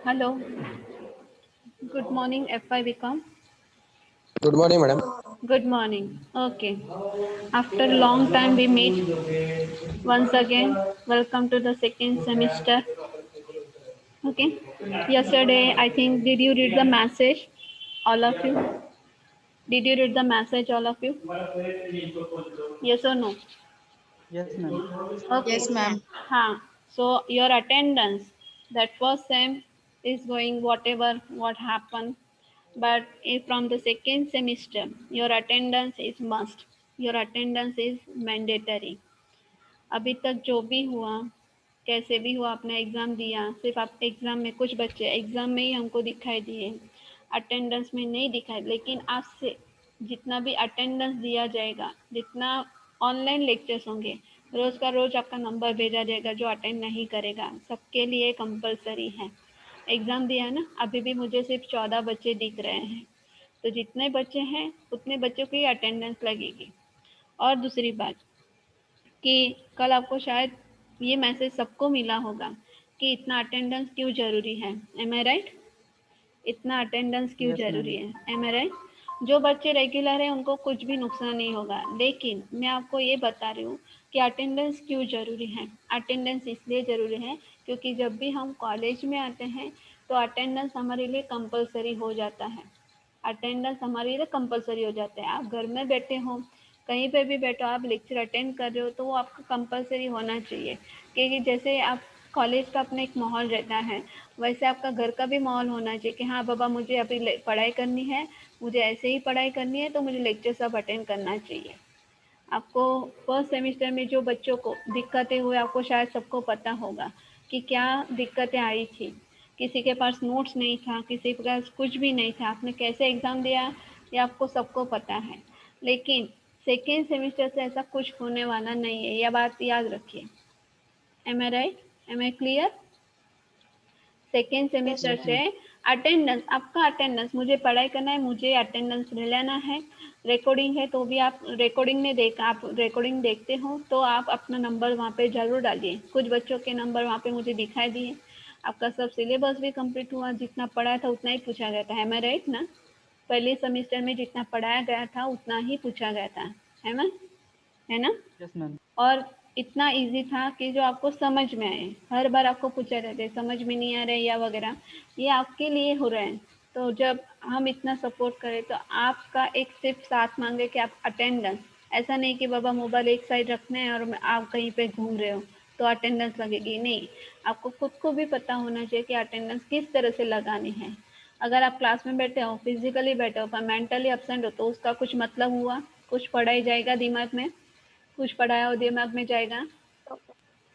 Hello, good morning, FY Vikram. Good morning, madam. Good morning. Okay. After a long time we meet once again. Welcome to the second semester. Okay. Yesterday, I think, did you read the message? All of you? Did you read the message, all of you? Yes or no? Yes, ma'am. Okay. Yes, ma'am. Huh. So your attendance, that first sem is going whatever what happened, but if from the second semester, your attendance is must. Your attendance is mandatory. अभी तक जो भी हुआ, कैसे भी हुआ, अपना exam दिया, सिर्फ आप एग्ज़ाम में कुछ बच्चे एग्ज़ाम में ही हमको दिखाई दिए, अटेंडेंस में नहीं दिखाई, लेकिन आज से जितना भी अटेंडेंस दिया जाएगा, जितना ऑनलाइन लेक्चर्स होंगे, रोज़ का रोज़ आपका नंबर भेजा जाएगा जो अटेंड नहीं करेगा, सबके लिए कंपलसरी है। एग्ज़ाम दिया ना, अभी भी मुझे सिर्फ 14 बच्चे दिख रहे हैं, तो जितने बच्चे हैं उतने बच्चों की अटेंडेंस लगेगी। और दूसरी बात कि कल आपको शायद ये मैसेज सबको मिला होगा कि इतना अटेंडेंस क्यों ज़रूरी है। M I right? इतना अटेंडेंस क्यों Yes, ma'am. ज़रूरी है। M I right? जो बच्चे रेगुलर हैं उनको कुछ भी नुकसान नहीं होगा, लेकिन मैं आपको ये बता रही हूँ कि अटेंडेंस क्यों ज़रूरी है। अटेंडेंस इसलिए ज़रूरी है क्योंकि जब भी हम कॉलेज में आते हैं तो अटेंडेंस हमारे लिए कंपलसरी हो जाता है। अटेंडेंस हमारे लिए कंपलसरी हो जाता है। आप घर में बैठे हो, कहीं पे भी बैठो, आप लेक्चर अटेंड कर रहे हो तो वो आपका कंपलसरी होना चाहिए, क्योंकि जैसे आप कॉलेज का अपना एक माहौल रहता है, वैसे आपका घर का भी माहौल होना चाहिए कि हाँ बाबा, मुझे अभी पढ़ाई करनी है, मुझे ऐसे ही पढ़ाई करनी है, तो मुझे लेक्चर सब अटेंड करना चाहिए। आपको फर्स्ट सेमेस्टर में जो बच्चों को दिक्कतें हुई, आपको शायद सबको पता होगा कि क्या दिक्कतें आई थी। किसी के पास नोट्स नहीं था, किसी के पास कुछ भी नहीं था, आपने कैसे एग्ज़ाम दिया ये आपको सबको पता है। लेकिन सेकेंड सेमेस्टर से ऐसा कुछ होने वाला नहीं है, यह बात याद रखिए। Am I right? Am I clear? Second semester Yes, से ma'am. अटेंडेंस, आपका अटेंडेंस, मुझे पढ़ाई करना है, मुझे अटेंडेंस ले लेना है। रिकॉर्डिंग है तो भी आप रिकॉर्डिंग में आप रिकॉर्डिंग देखते हो तो आप अपना नंबर वहाँ पे ज़रूर डालिए। कुछ बच्चों के नंबर वहाँ पे मुझे दिखाई दिए। आपका सब सिलेबस भी कंप्लीट हुआ, जितना पढ़ा था उतना ही पूछा गया था। है मैं राइट ना? पहले सेमेस्टर में जितना पढ़ाया गया था उतना ही पूछा गया था। है मैं? है ना? Yes, ma'am. और इतना इजी था कि जो आपको समझ में आए। हर बार आपको पूछा रहता है समझ में नहीं आ रहा है या वगैरह, ये आपके लिए हो रहा है। तो जब हम इतना सपोर्ट करें तो आपका एक सिर्फ साथ मांगे कि आप अटेंडेंस, ऐसा नहीं कि बाबा मोबाइल एक साइड रखना है और आप कहीं पे घूम रहे हो तो अटेंडेंस लगेगी, नहीं। आपको खुद को भी पता होना चाहिए कि अटेंडेंस किस तरह से लगानी है। अगर आप क्लास में बैठे हो, फिजिकली बैठे हो पर मेंटली एब्सेंट हो तो उसका कुछ मतलब हुआ? कुछ पढ़ाई जाएगा दिमाग में? कुछ पढ़ाया हो दिमाग में जाएगा?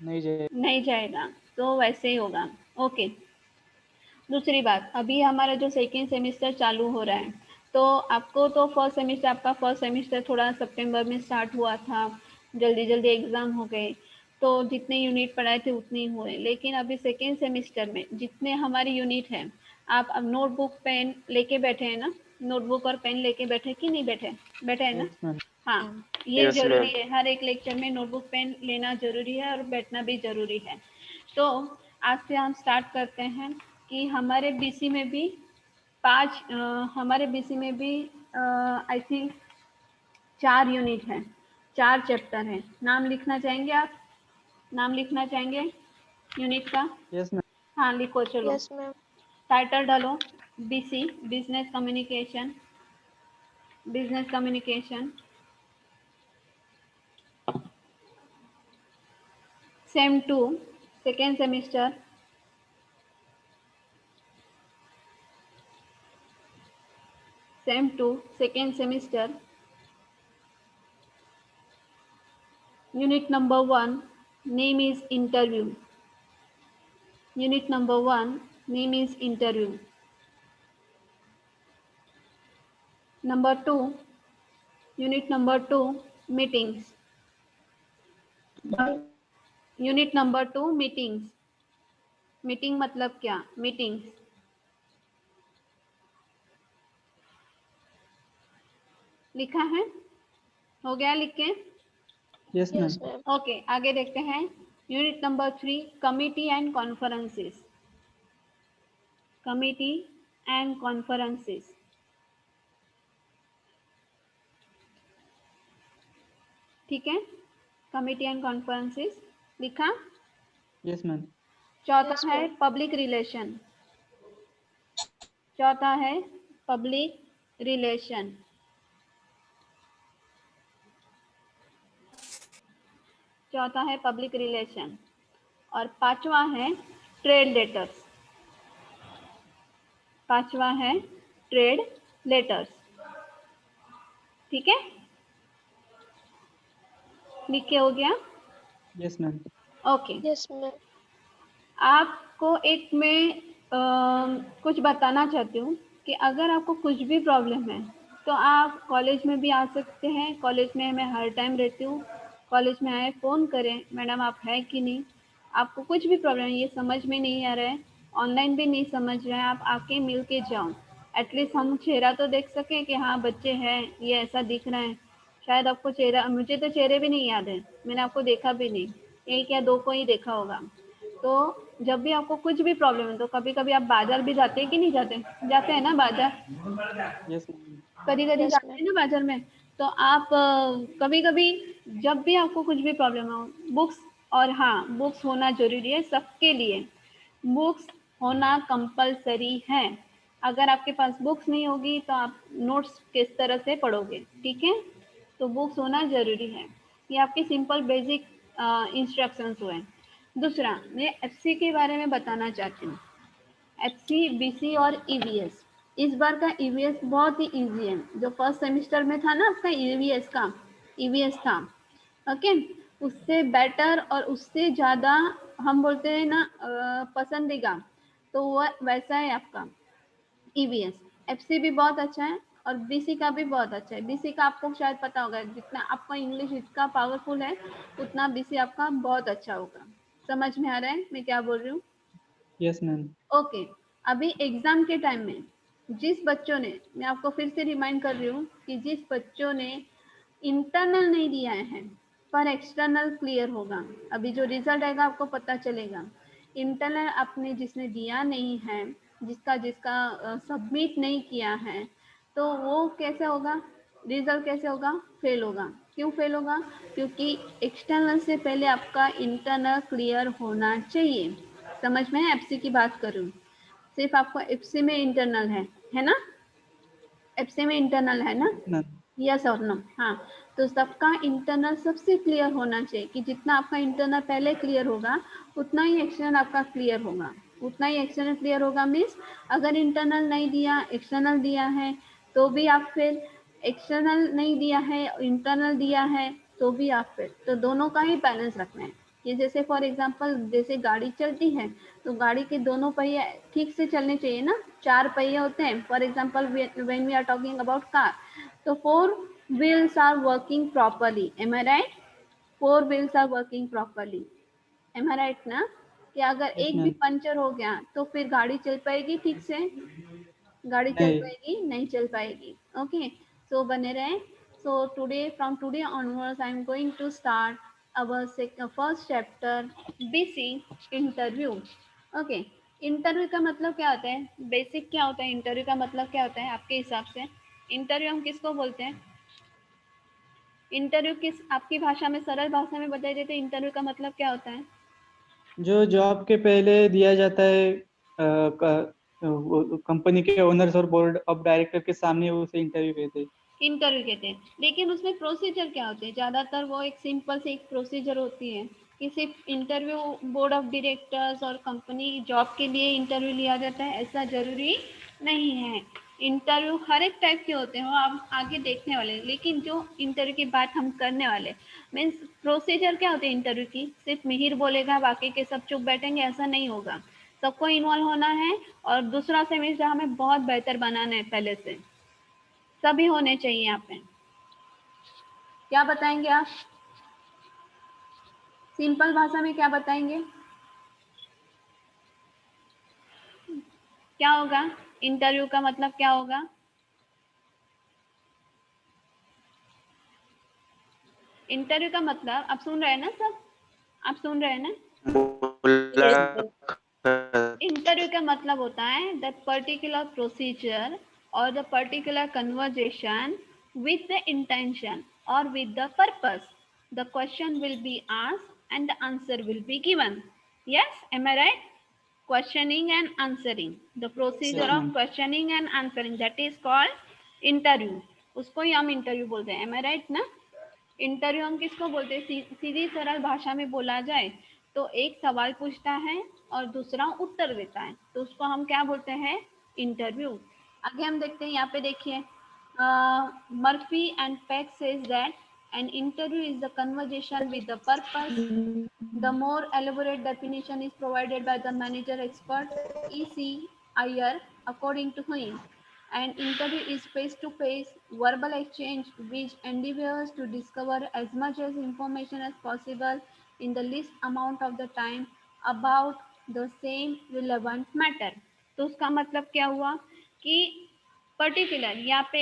नहीं जाए. नहीं जाएगा। तो वैसे ही होगा। ओके। दूसरी बात, अभी हमारा जो सेकेंड सेमेस्टर चालू हो रहा है, तो आपको तो फर्स्ट सेमेस्टर, आपका फर्स्ट सेमेस्टर थोड़ा सितंबर में स्टार्ट हुआ था, जल्दी जल्दी एग्ज़ाम हो गए, तो जितने यूनिट पढ़ाए थे उतने ही हुए। लेकिन अभी सेकेंड सेमेस्टर में जितने हमारी यूनिट हैं, आप अब नोटबुक पेन लेके बैठे हैं ना? नोटबुक और पेन लेके बैठे कि नहीं बैठे? बैठे हैं ना? Yes, ma'am. हाँ, मैम। ये Yes, ज़रूरी ma'am. है। हर एक लेक्चर में नोटबुक पेन लेना ज़रूरी है और बैठना भी ज़रूरी है। तो आज से हम स्टार्ट करते हैं कि हमारे बीसी में भी हमारे बीसी में भी आई थिंक 4 यूनिट हैं, 4 चैप्टर हैं। नाम लिखना चाहेंगे आप? नाम लिखना चाहेंगे यूनिट का? Yes, ma'am. हाँ, लिखो चलो। Yes ma'am. टाइटल डालो। BC, business communication. Business communication. Same 2, second semester. Same 2, second semester. Unit number 1, name is interview. Unit number 1, name is interview. Number 2, unit number 2, meetings. Unit number 2, meetings. Meeting मतलब क्या? Meetings. लिखा है? हो गया लिख के? Yes, yes ma'am. Ma'am. Okay, आगे देखते हैं। Unit number 3, committee and conferences. Committee and conferences. ठीक है, कमिटी एंड कॉन्फ्रेंसेस लिखा। Yes, ma'am. चौथा है पब्लिक रिलेशन। चौथा है पब्लिक रिलेशन। चौथा है पब्लिक रिलेशन। और पांचवा है ट्रेड लेटर्स। पांचवा है ट्रेड लेटर्स। ठीक है, लिख के हो गया। Yes, ma'am. Okay, Yes, ma'am. आपको एक मैं कुछ बताना चाहती हूँ कि अगर आपको कुछ भी प्रॉब्लम है तो आप कॉलेज में भी आ सकते हैं। कॉलेज में मैं हर टाइम रहती हूँ। कॉलेज में आए फ़ोन करें, मैडम आप हैं कि नहीं। आपको कुछ भी प्रॉब्लम है, ये समझ में नहीं आ रहा है, ऑनलाइन भी नहीं समझ रहे हैं, आप आके मिल के जाओ। एटलीस्ट हम चेहरा तो देख सकें कि हाँ बच्चे हैं, ये ऐसा दिख रहा है। शायद आपको चेहरा, मुझे तो चेहरे भी नहीं याद है, मैंने आपको देखा भी नहीं, एक या दो को ही देखा होगा। तो जब भी आपको कुछ भी प्रॉब्लम है तो कभी कभी आप बाजार भी जाते हैं कि नहीं जाते, जाते हैं ना बाजार, Yes, ma'am. कभी कभी Yes, जाते ma'am. हैं ना बाजार में। तो आप कभी कभी जब भी आपको कुछ भी प्रॉब्लम हो, बुक्स, और हाँ बुक्स होना जरूरी है सबके लिए। बुक्स होना कंपलसरी है। अगर आपके पास बुक्स नहीं होगी तो आप नोट्स किस तरह से पढ़ोगे। ठीक है, तो बुक्स होना जरूरी है। ये आपकी सिंपल बेसिक इंस्ट्रक्शंस हुए। दूसरा, मैं एफसी के बारे में बताना चाहती हूँ। एफसी, बीसी और ईवीएस। इस बार का ईवीएस बहुत ही इजी है। जो फर्स्ट सेमेस्टर में था ना आपका ईवीएस था, ओके, उससे बेटर और उससे ज़्यादा हम बोलते हैं ना पसंदीदा, तो वह वैसा है आपका ईवीएस। एफसी भी बहुत अच्छा है और बीसी का भी बहुत अच्छा है। बीसी का आपको शायद पता होगा, जितना आपका इंग्लिश जितना पावरफुल है उतना बीसी आपका बहुत अच्छा होगा। समझ में आ रहा है मैं क्या बोल रही हूँ? Yes, ma'am. ओके, अभी एग्जाम के टाइम में जिस बच्चों ने, मैं आपको फिर से रिमाइंड कर रही हूँ कि जिस बच्चों ने इंटरनल नहीं दिया है पर एक्सटर्नल क्लियर होगा। अभी जो रिजल्ट आएगा आपको पता चलेगा। इंटरनल आपने जिसने दिया नहीं है, जिसका जिसका सबमिट नहीं किया है, तो वो कैसे होगा, रिजल्ट कैसे होगा, फेल होगा। क्यों फेल होगा? क्योंकि एक्सटर्नल से पहले आपका इंटरनल क्लियर होना चाहिए। समझ में है? एफसी की बात करूँ, सिर्फ आपको एफसी में इंटरनल है ना? एफसी में इंटरनल है ना? Yes, ma'am. यस और नो? हाँ, तो सबका इंटरनल सबसे क्लियर होना चाहिए कि जितना आपका इंटरनल पहले क्लियर होगा उतना ही एक्सटर्नल आपका क्लियर होगा। उतना ही एक्सटर्नल क्लियर होगा मीन्स अगर इंटरनल नहीं दिया, एक्सटर्नल दिया है तो भी आप फेल, एक्सटर्नल नहीं दिया है, इंटरनल दिया है तो भी आप फेल। तो दोनों का ही बैलेंस रखना है। कि जैसे फॉर एग्जांपल जैसे गाड़ी चलती है तो गाड़ी के दोनों पहिए ठीक से चलने चाहिए ना। चार पहिए होते हैं, for example when we are talking about car, तो four wheels are working properly, am I right? Four wheels are working properly, am I right ना? कि अगर Yes, एक भी ma'am. पंचर हो गया तो फिर गाड़ी चल पाएगी ठीक से? गाड़ी चल नहीं. पाएगी? नहीं चल पाएगी। ओके, सो बने रहे। So today, from today onwards I am going to start our first chapter, BC, interview. Okay, interview का मतलब क्या होता है, बेसिक क्या होता है, इंटरव्यू का मतलब क्या होता है आपके हिसाब से? इंटरव्यू हम किसको बोलते हैं? इंटरव्यू किस, आपकी भाषा में, सरल भाषा में बताई देते इंटरव्यू का मतलब क्या होता है? जो जॉब के पहले दिया जाता है कंपनी के ओनर्स और बोर्ड ऑफ डायरेक्टर के सामने, उसे इंटरव्यू कहते हैं। इंटरव्यू कहते हैं। लेकिन उसमें प्रोसीजर क्या होते हैं? ज़्यादातर वो एक सिंपल से एक प्रोसीजर होती है कि सिर्फ इंटरव्यू बोर्ड ऑफ डायरेक्टर्स और कंपनी जॉब के लिए इंटरव्यू लिया जाता है, ऐसा ज़रूरी नहीं है। इंटरव्यू हर एक टाइप के होते हैं, वो आप आगे देखने वाले हैं। लेकिन जो इंटरव्यू की बात हम करने वाले, मीन्स प्रोसीजर क्या होते हैं इंटरव्यू की, सिर्फ मिहिर बोलेगा बाकी के सब चुप बैठेंगे, ऐसा नहीं होगा। सबको इन्वॉल्व होना है और दूसरा सेमेस्टर हमें बहुत बेहतर बनाना है पहले से। सभी होने चाहिए यहाँ पे। क्या बताएंगे आप? सिंपल भाषा में क्या बताएंगे? क्या होगा इंटरव्यू का मतलब, क्या होगा? इंटरव्यू का मतलब आप सुन रहे हैं ना सब? आप सुन रहे हैं ना? Yes, ma'am. मुलाकात। इंटरव्यू का मतलब होता है द पर्टिकुलर प्रोसीजर और the particular conversation with the intention or with the purpose. The question will be asked and the answer will be given. Yes, am I right? Questioning and answering. The procedure Yes, of ma'am. questioning and answering, that is called interview. उसको ही हम interview बोलते हैं. Am I right ना? Interview हम किसको बोलते हैं? सीधी सरल भाषा में बोला जाए तो एक सवाल पूछता है और दूसरा उत्तर देता है, तो उसको हम क्या बोलते हैं? इंटरव्यू. आगे हम देखते हैं, यहाँ पे देखिए, Murphy and pack says that an interview is the conversation with the purpose. The more elaborate definition is provided by the manager expert EC Iyer, according to him. An interview is face-to-face verbal exchange which endeavors to discover as much as information as possible in the least amount of the time about the same relevant matter. तो उसका मतलब क्या हुआ कि particular यहाँ पे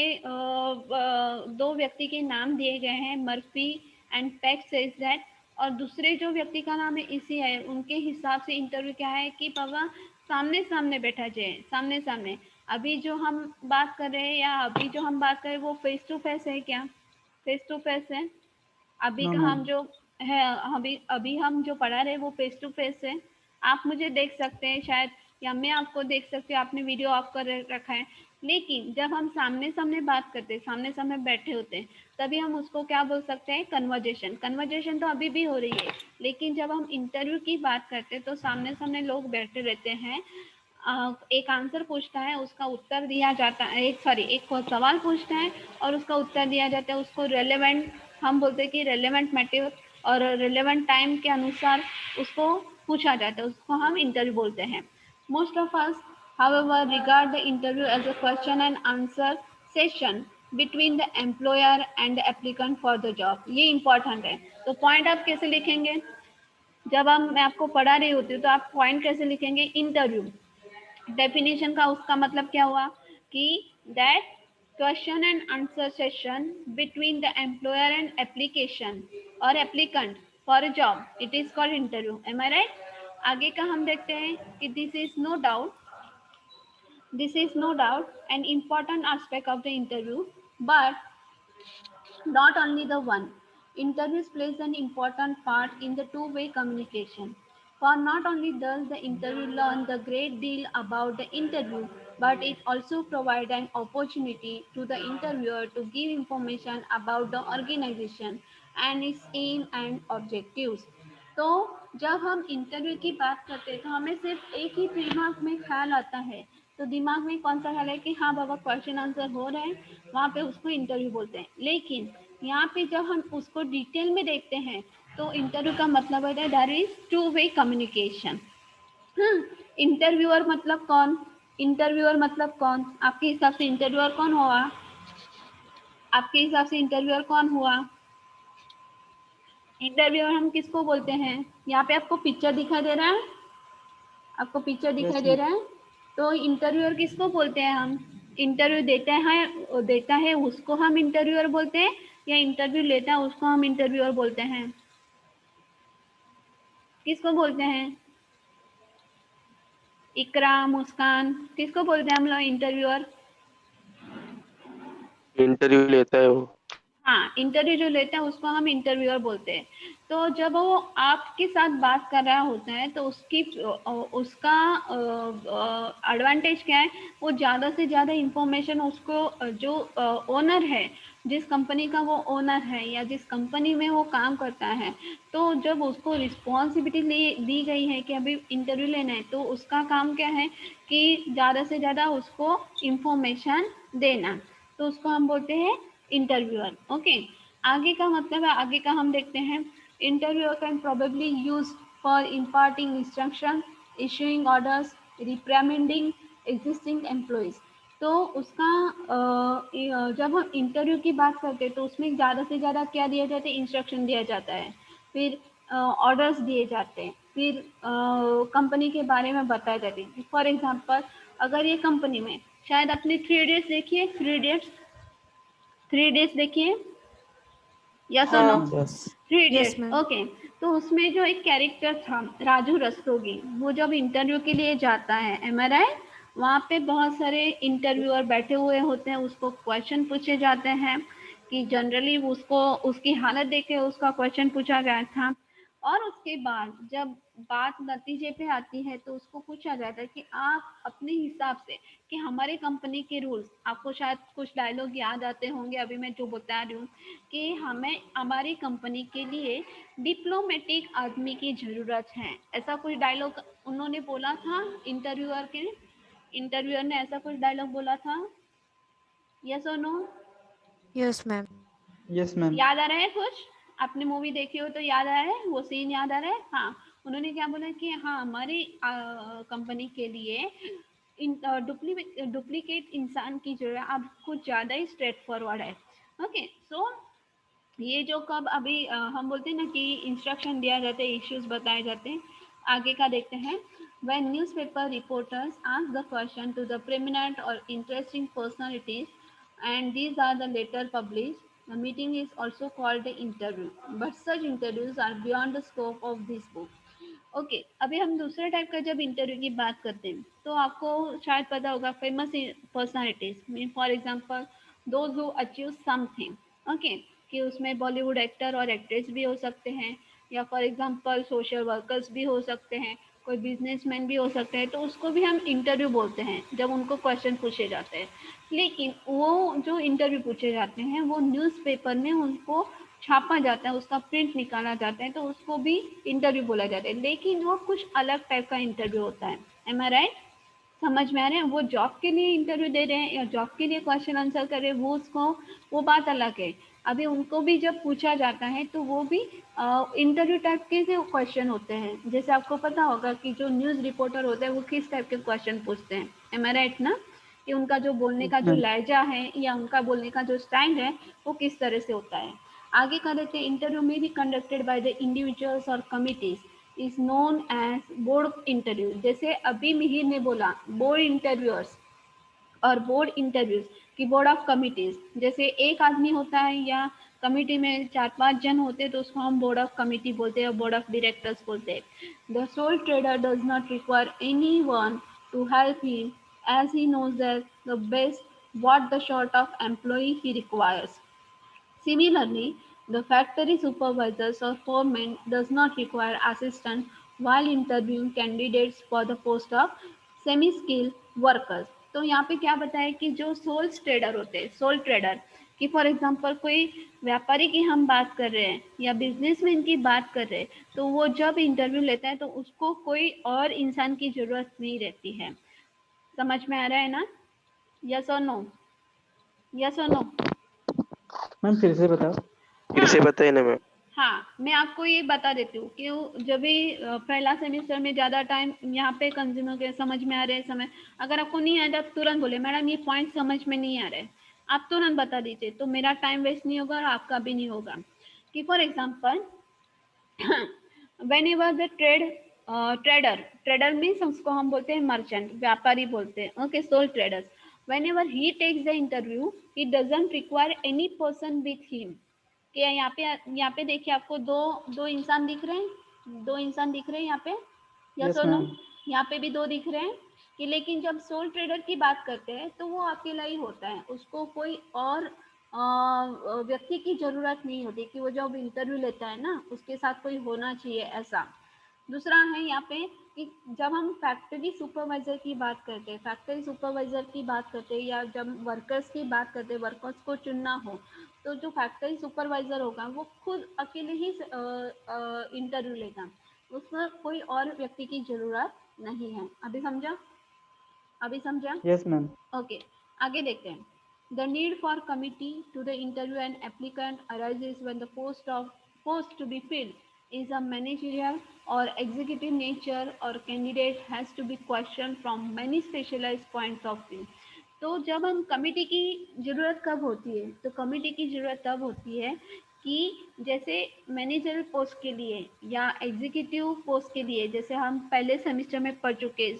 दो व्यक्ति के नाम दिए गए हैं, Murphy and pack says that, और दूसरे जो व्यक्ति का नाम है इसी है. उनके हिसाब से इंटरव्यू क्या है कि बाबा सामने सामने बैठा जाए, सामने सामने. अभी जो हम बात कर रहे हैं या अभी जो हम बात कर रहे हैं वो फेस टू फेस है क्या? फेस टू फेस है. अभी No, का हम ma'am. जो है, अभी अभी हम जो पढ़ा रहे हैं वो फेस टू फेस है. आप मुझे देख सकते हैं शायद, या मैं आपको देख सकती हूँ, आपने वीडियो ऑफ कर रखा है. लेकिन जब हम सामने सामने बात करते हैं, सामने सामने बैठे होते हैं, तभी हम उसको क्या बोल सकते हैं? कन्वर्जेशन. कन्वर्जेशन तो अभी भी हो रही है, लेकिन जब हम इंटरव्यू की बात करते हैं तो सामने सामने लोग बैठे रहते हैं. एक आंसर पूछता है, उसका उत्तर दिया जाता है, एक सवाल पूछता है और उसका उत्तर दिया जाता है. उसको रेलेवेंट, हम बोलते हैं कि रेलेवेंट मैटर और रेलेवेंट टाइम के अनुसार उसको पूछा जाता है, उसको हम इंटरव्यू बोलते हैं. Most of us however regard the interview as a question and answer session between the employer and the applicant for the job. ये important है. तो पॉइंट आप कैसे लिखेंगे? जब मैं आपको पढ़ा रही होती हूँ तो आप पॉइंट कैसे लिखेंगे? इंटरव्यू डेफिनेशन का उसका मतलब क्या हुआ कि that question and answer session between the employer and application और applicant for a job, it is called interview. Am I right? आगे का हम देखते हैं कि this is no doubt an important aspect of the interview, but not only the one. Interviews plays an important part in the two-way communication. For not only does the interview learn the great deal about the interview, but it also provides an opportunity to the interviewer to give information about the organization and its aim and objectives. तो जब हम interview की बात करते हैं तो हमें सिर्फ एक ही दिमाग में ख्याल आता है. तो दिमाग में कौन सा ख्याल है कि हाँ बाबा क्वेश्चन आंसर हो रहे हैं, वहाँ पे उसको इंटरव्यू बोलते हैं. लेकिन यहाँ पे जब हम उसको डिटेल में देखते हैं तो इंटरव्यू का मतलब होता है that is two way communication. Interviewer मतलब कौन? इंटरव्यूअर मतलब कौन? आपके हिसाब से इंटरव्यूअर कौन हुआ? आपके हिसाब से इंटरव्यूअर कौन हुआ? इंटरव्यूअर हम किसको बोलते हैं? यहाँ पे आपको पिक्चर दिखाई दे रहा है? आपको पिक्चर दिखाई Yes, दे ma'am. रहा है? तो इंटरव्यूअर किसको बोलते हैं हम? इंटरव्यू देता है उसको हम इंटरव्यूअर बोलते हैं, या इंटरव्यू लेता है उसको हम इंटरव्यूअर बोलते हैं? किसको बोलते हैं? इकरा, मुस्कान, किसको बोलते हैं हम लोग इंटरव्यूअर? इंटरव्यू लेता है वो. हाँ, इंटरव्यू जो लेता है उसको हम इंटरव्यूअर बोलते हैं. तो जब वो आपके साथ बात कर रहा होता है तो उसका एडवांटेज क्या है? वो ज़्यादा से ज़्यादा इंफॉर्मेशन उसको जो ओनर है, जिस कंपनी का वो ओनर है या जिस कंपनी में वो काम करता है, तो जब उसको रिस्पॉन्सिबिलिटी दी गई है कि अभी इंटरव्यू लेना है, तो उसका काम क्या है कि ज़्यादा से ज़्यादा उसको इंफॉर्मेशन देना. तो उसको हम बोलते हैं इंटरव्यूअर. ओके, आगे का मतलब है, आगे का हम देखते हैं. Interviewer can probably use for imparting instruction, issuing orders, reprimanding existing employees. तो उसका जब हम इंटरव्यू की बात करते हैं तो उसमें ज़्यादा से ज़्यादा क्या दिया जाता है? इंस्ट्रक्शन दिया जाता है, फिर ऑर्डर्स दिए जाते हैं, फिर कंपनी के बारे में बताया जाता है. फॉर एग्जांपल, अगर ये कंपनी में, शायद आपने 3 इडियट्स देखिए, 3 इडियट्स देखिए. यस और हाँ no? Ma'am. Yes. Three Yes, idiots, ma'am. Okay. तो उसमें जो एक कैरेक्टर था राजू रस्तोगी, वो जब इंटरव्यू के लिए जाता है, एम आई राइट, वहाँ पे बहुत सारे इंटरव्यूअर बैठे हुए होते हैं, उसको क्वेश्चन पूछे जाते हैं कि जनरली उसको उसकी हालत देख के उसका क्वेश्चन पूछा गया था। और उसके बाद जब बात नतीजे पे आती है तो उसको पूछा जाता है कि आप अपने हिसाब से, कि हमारे कंपनी के रूल्स, आपको शायद कुछ डायलॉग याद आते होंगे, अभी मैं जो बता रही हूँ कि हमें हमारी कंपनी के लिए डिप्लोमेटिक आदमी की ज़रूरत है, ऐसा कुछ डायलॉग उन्होंने बोला था। इंटरव्यूअर ने ऐसा कुछ डायलॉग बोला था, यस और no? Yes, ma'am. Yes ma'am. याद आ रहा है कुछ? आपने मूवी देखी हो तो याद आ रहा है, वो सीन याद आ रहा है? हाँ, उन्होंने क्या बोला कि हाँ, हमारी कंपनी के लिए डुप्लीकेट इंसान की जो है अब कुछ ज़्यादा ही स्ट्रेट फॉरवर्ड है। ओके, सो ये जो कब अभी हम बोलते हैं ना कि इंस्ट्रक्शन दिया जाता है, इश्यूज बताए जाते हैं, आगे का देखते हैं। When newspaper reporters ask the question to the prominent or interesting personalities and these are the later published, the meeting is also called the interview, but such interviews are beyond the scope of this book. Okay, अभी हम दूसरे type का जब interview की बात करते हैं तो आपको शायद पता होगा famous personalities mean for example those who achieve something, okay, कि उसमें बॉलीवुड एक्टर और एक्ट्रेस भी हो सकते हैं, या फॉर एग्जांपल सोशल वर्कर्स भी हो सकते हैं, कोई बिजनेसमैन भी हो सकते हैं, तो उसको भी हम इंटरव्यू बोलते हैं जब उनको क्वेश्चन पूछे जाते हैं। लेकिन वो जो इंटरव्यू पूछे जाते हैं वो न्यूज़पेपर में उनको छापा जाता है, उसका प्रिंट निकाला जाता है, तो उसको भी इंटरव्यू बोला जाता है, लेकिन वो कुछ अलग टाइप का इंटरव्यू होता है। M I right? समझ में आ रहे हैं? वो जॉब के लिए इंटरव्यू दे रहे हैं या जॉब के लिए क्वेश्चन आंसर कर रहे हैं, वो बात अलग है। अभी उनको भी जब पूछा जाता है तो वो भी इंटरव्यू टाइप के से क्वेश्चन होते हैं। जैसे आपको पता होगा कि जो न्यूज़ रिपोर्टर होते हैं वो किस टाइप के क्वेश्चन पूछते हैं, एम आई राइट ना? कि उनका जो बोलने का जो मैम। लहजा है या उनका बोलने का जो स्टाइल है वो किस तरह से होता है। आगे का देखते हैं, इंटरव्यू में भी कंडक्टेड बाय द इंडिविजुअल्स और committees is known as board interview. जैसे अभी मिहिर ने बोला बोर्ड इंटरव्यूअर्स और बोर्ड इंटरव्यूज की बोर्ड ऑफ कमिटीज, जैसे एक आदमी होता है या कमिटी में 4-5 जन होते हैं तो उसको हम बोर्ड ऑफ कमिटी बोलते हैं, बोर्ड ऑफ डायरेक्टर्स बोलते हैं। The soul trader does not require any one two help him as he knows that the best what the sort of employee he requires. Similarly, the factory supervisors or foreman does not require assistance while interviewing candidates for the post of semi-skilled workers. तो यहाँ पे क्या बताया कि जो soul trader होते हैं, soul trader कि फॉर एग्जांपल कोई व्यापारी की हम बात कर रहे हैं या बिजनेसमैन की बात कर रहे हैं, तो वो जब इंटरव्यू लेता है तो उसको कोई और इंसान की जरूरत नहीं रहती है। समझ में आ रहा है ना? यस और नो? यस और नो? मैम फिर से बताओ। फिर से बताइए ना मैम। हाँ, मैं आपको ये बता देती हूँ कि जब भी पहला सेमेस्टर में ज़्यादा टाइम यहाँ पे कंज्यूम हो गया, समझ में आ रहे हैं समय, अगर आपको नहीं आया तो तुरंत बोले मैडम ये पॉइंट समझ में नहीं आ रहे, आप तुरंत बता दीजिए, तो मेरा टाइम वेस्ट नहीं होगा और आपका भी नहीं होगा। कि for example whenever the trader means उसको हम बोलते हैं मर्चेंट, व्यापारी बोलते हैं, okay, sole traders, whenever he takes the interview he doesn't require any person with him. कि यहाँ पे देखिए आपको दो दो इंसान दिख रहे हैं, दो इंसान दिख रहे हैं यहाँ पे, यस यस और नो? मैम। यहाँ पे भी दो दिख रहे हैं। कि लेकिन जब सोल ट्रेडर की बात करते हैं तो वो अकेला ही होता है, उसको कोई और व्यक्ति की जरूरत नहीं होती, कि वो जब इंटरव्यू लेता है ना उसके साथ कोई होना चाहिए ऐसा। दूसरा है यहाँ पे कि जब हम फैक्ट्री सुपरवाइजर की बात करते हैं, फैक्ट्री सुपरवाइजर की बात करते हैं या जब वर्कर्स की बात करते हैं, वर्कर्स को चुनना हो, तो जो फैक्ट्री सुपरवाइजर होगा वो खुद अकेले ही इंटरव्यू लेगा, उसमें कोई और व्यक्ति की जरूरत नहीं है। अभी समझा? अभी समझा? Yes ma'am. ओके, आगे देखते हैं। The need for committee to the interview and applicant arises when the post to be filled is a managerial or executive nature or candidate has to be questioned from many specialized points of view. तो जब हम committee की ज़रूरत कब होती है, तो committee की ज़रूरत तब होती है कि जैसे मैनेजरल पोस्ट के लिए या एग्जीक्यूटिव पोस्ट के लिए, जैसे हम पहले सेमेस्टर में पढ़ चुके,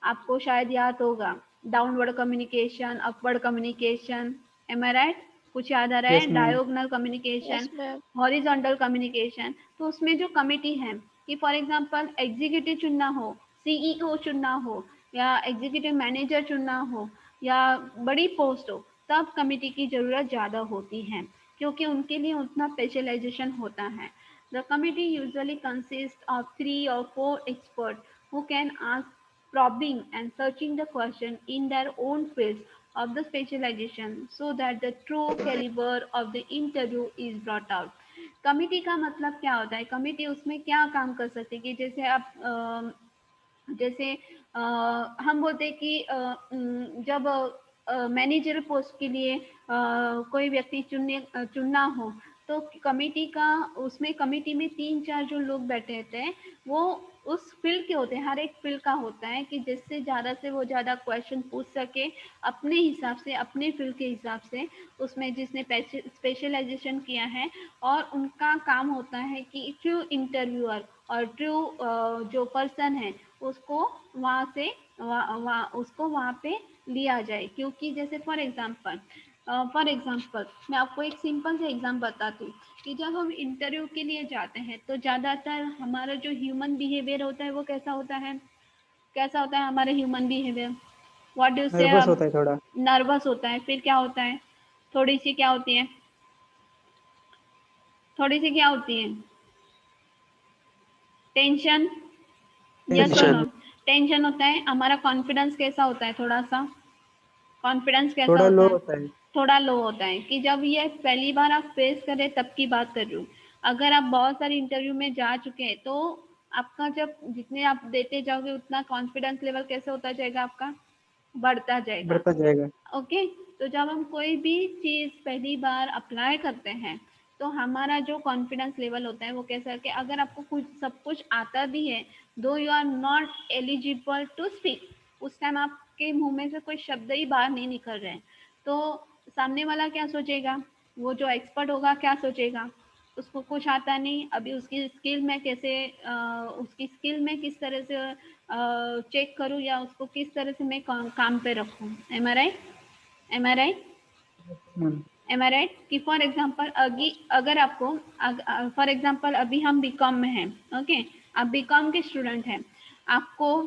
आपको शायद याद होगा, downward communication, upward communication, am I right? कुछ याद आ रहा है? Yes, ma'am. Diagonal communication, Yes, ma'am. Horizontal communication. तो उसमें जो कमिटी है कि फॉर एग्जांपल एग्जीक्यूटिव चुनना हो, सीईओ चुनना हो या एग्जीक्यूटिव मैनेजर चुनना हो या बड़ी पोस्ट हो, तब कमिटी की ज़रूरत ज़्यादा होती है क्योंकि उनके लिए उतना स्पेशलाइजेशन होता है। The committee usually consist of 3 or 4 experts who can ask probing and searching the question in their own fields of the specialization so that the true caliber of the interview is brought out। Committee का मतलब क्या होता है? Committee उसमें क्या काम कर सकती है कि जैसे आप जैसे हम बोलते हैं कि जब मैनेजर पोस्ट के लिए कोई व्यक्ति चुनना हो तो कमेटी का उसमें कमेटी में 3-4 जो लोग बैठे होते हैं वो उस फील्ड के होते हैं, हर एक फील्ड का होता है कि जिससे ज़्यादा से वो ज़्यादा क्वेश्चन पूछ सके अपने हिसाब से, अपने फील्ड के हिसाब से, उसमें जिसने स्पेशलाइजेशन किया है। और उनका काम होता है कि ट्रू इंटरव्यूअर और ट्रू जो पर्सन है उसको वहाँ से उसको वहाँ पे लिया जाए। क्योंकि जैसे फॉर एग्जांपल मैं आपको एक सिंपल से एग्जाम बताती हूँ कि जब हम इंटरव्यू के लिए जाते हैं तो ज़्यादातर हमारा जो ह्यूमन बिहेवियर होता है वो कैसा होता है हमारा ह्यूमन बिहेवियर? व्हाट डू से? Nervous होता है थोड़ा. नर्वस होता है। फिर क्या होता है? थोड़ी सी क्या होती है? टेंशन। यस और नो? टेंशन होता है। हमारा कॉन्फिडेंस कैसा होता है? थोड़ा थोड़ा लो होता है? होता है. थोड़ा लो होता है कि जब ये पहली बार आप फेस करें तब की बात कर रही हूँ। अगर आप बहुत सारे इंटरव्यू में जा चुके हैं तो आपका जब जितने आप देते जाओगे उतना कॉन्फिडेंस लेवल कैसे होता जाएगा? आपका बढ़ता जाएगा। बढ़ता जाएगा. ओके। तो जब हम कोई भी चीज़ पहली बार अप्लाई करते हैं तो हमारा जो कॉन्फिडेंस लेवल होता है वो कैसा है कि अगर आपको सब कुछ आता भी है, though you are not eligible to speak, उस टाइम आपके मुंह में से कोई शब्द ही बाहर नहीं निकल रहे हैं, तो सामने वाला क्या सोचेगा? वो जो एक्सपर्ट होगा क्या सोचेगा? उसको कुछ आता नहीं, अभी उसकी स्किल में किस तरह से चेक करूँ या उसको किस तरह से मैं काम पे रखूँ। M I right? कि फॉर एग्जांपल अगर आपको फॉर एग्जांपल अभी हम बीकॉम में हैं, ओके, आप बीकॉम के स्टूडेंट हैं, आपको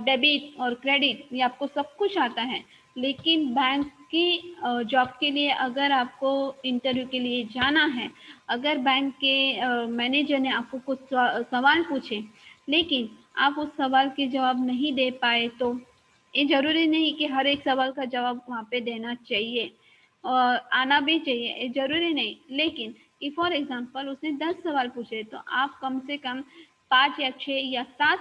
डेबिट और क्रेडिट ये आपको सब कुछ आता है, लेकिन बैंक की जॉब के लिए अगर आपको इंटरव्यू के लिए जाना है, अगर बैंक के मैनेजर ने आपको कुछ सवाल पूछे लेकिन आप उस सवाल के जवाब नहीं दे पाए, तो ये ज़रूरी नहीं कि हर एक सवाल का जवाब वहाँ पे देना चाहिए और आना भी चाहिए, ये ज़रूरी नहीं। लेकिन कि फॉर एग्जांपल उसने 10 सवाल पूछे तो आप कम से कम 5 या 6 या 7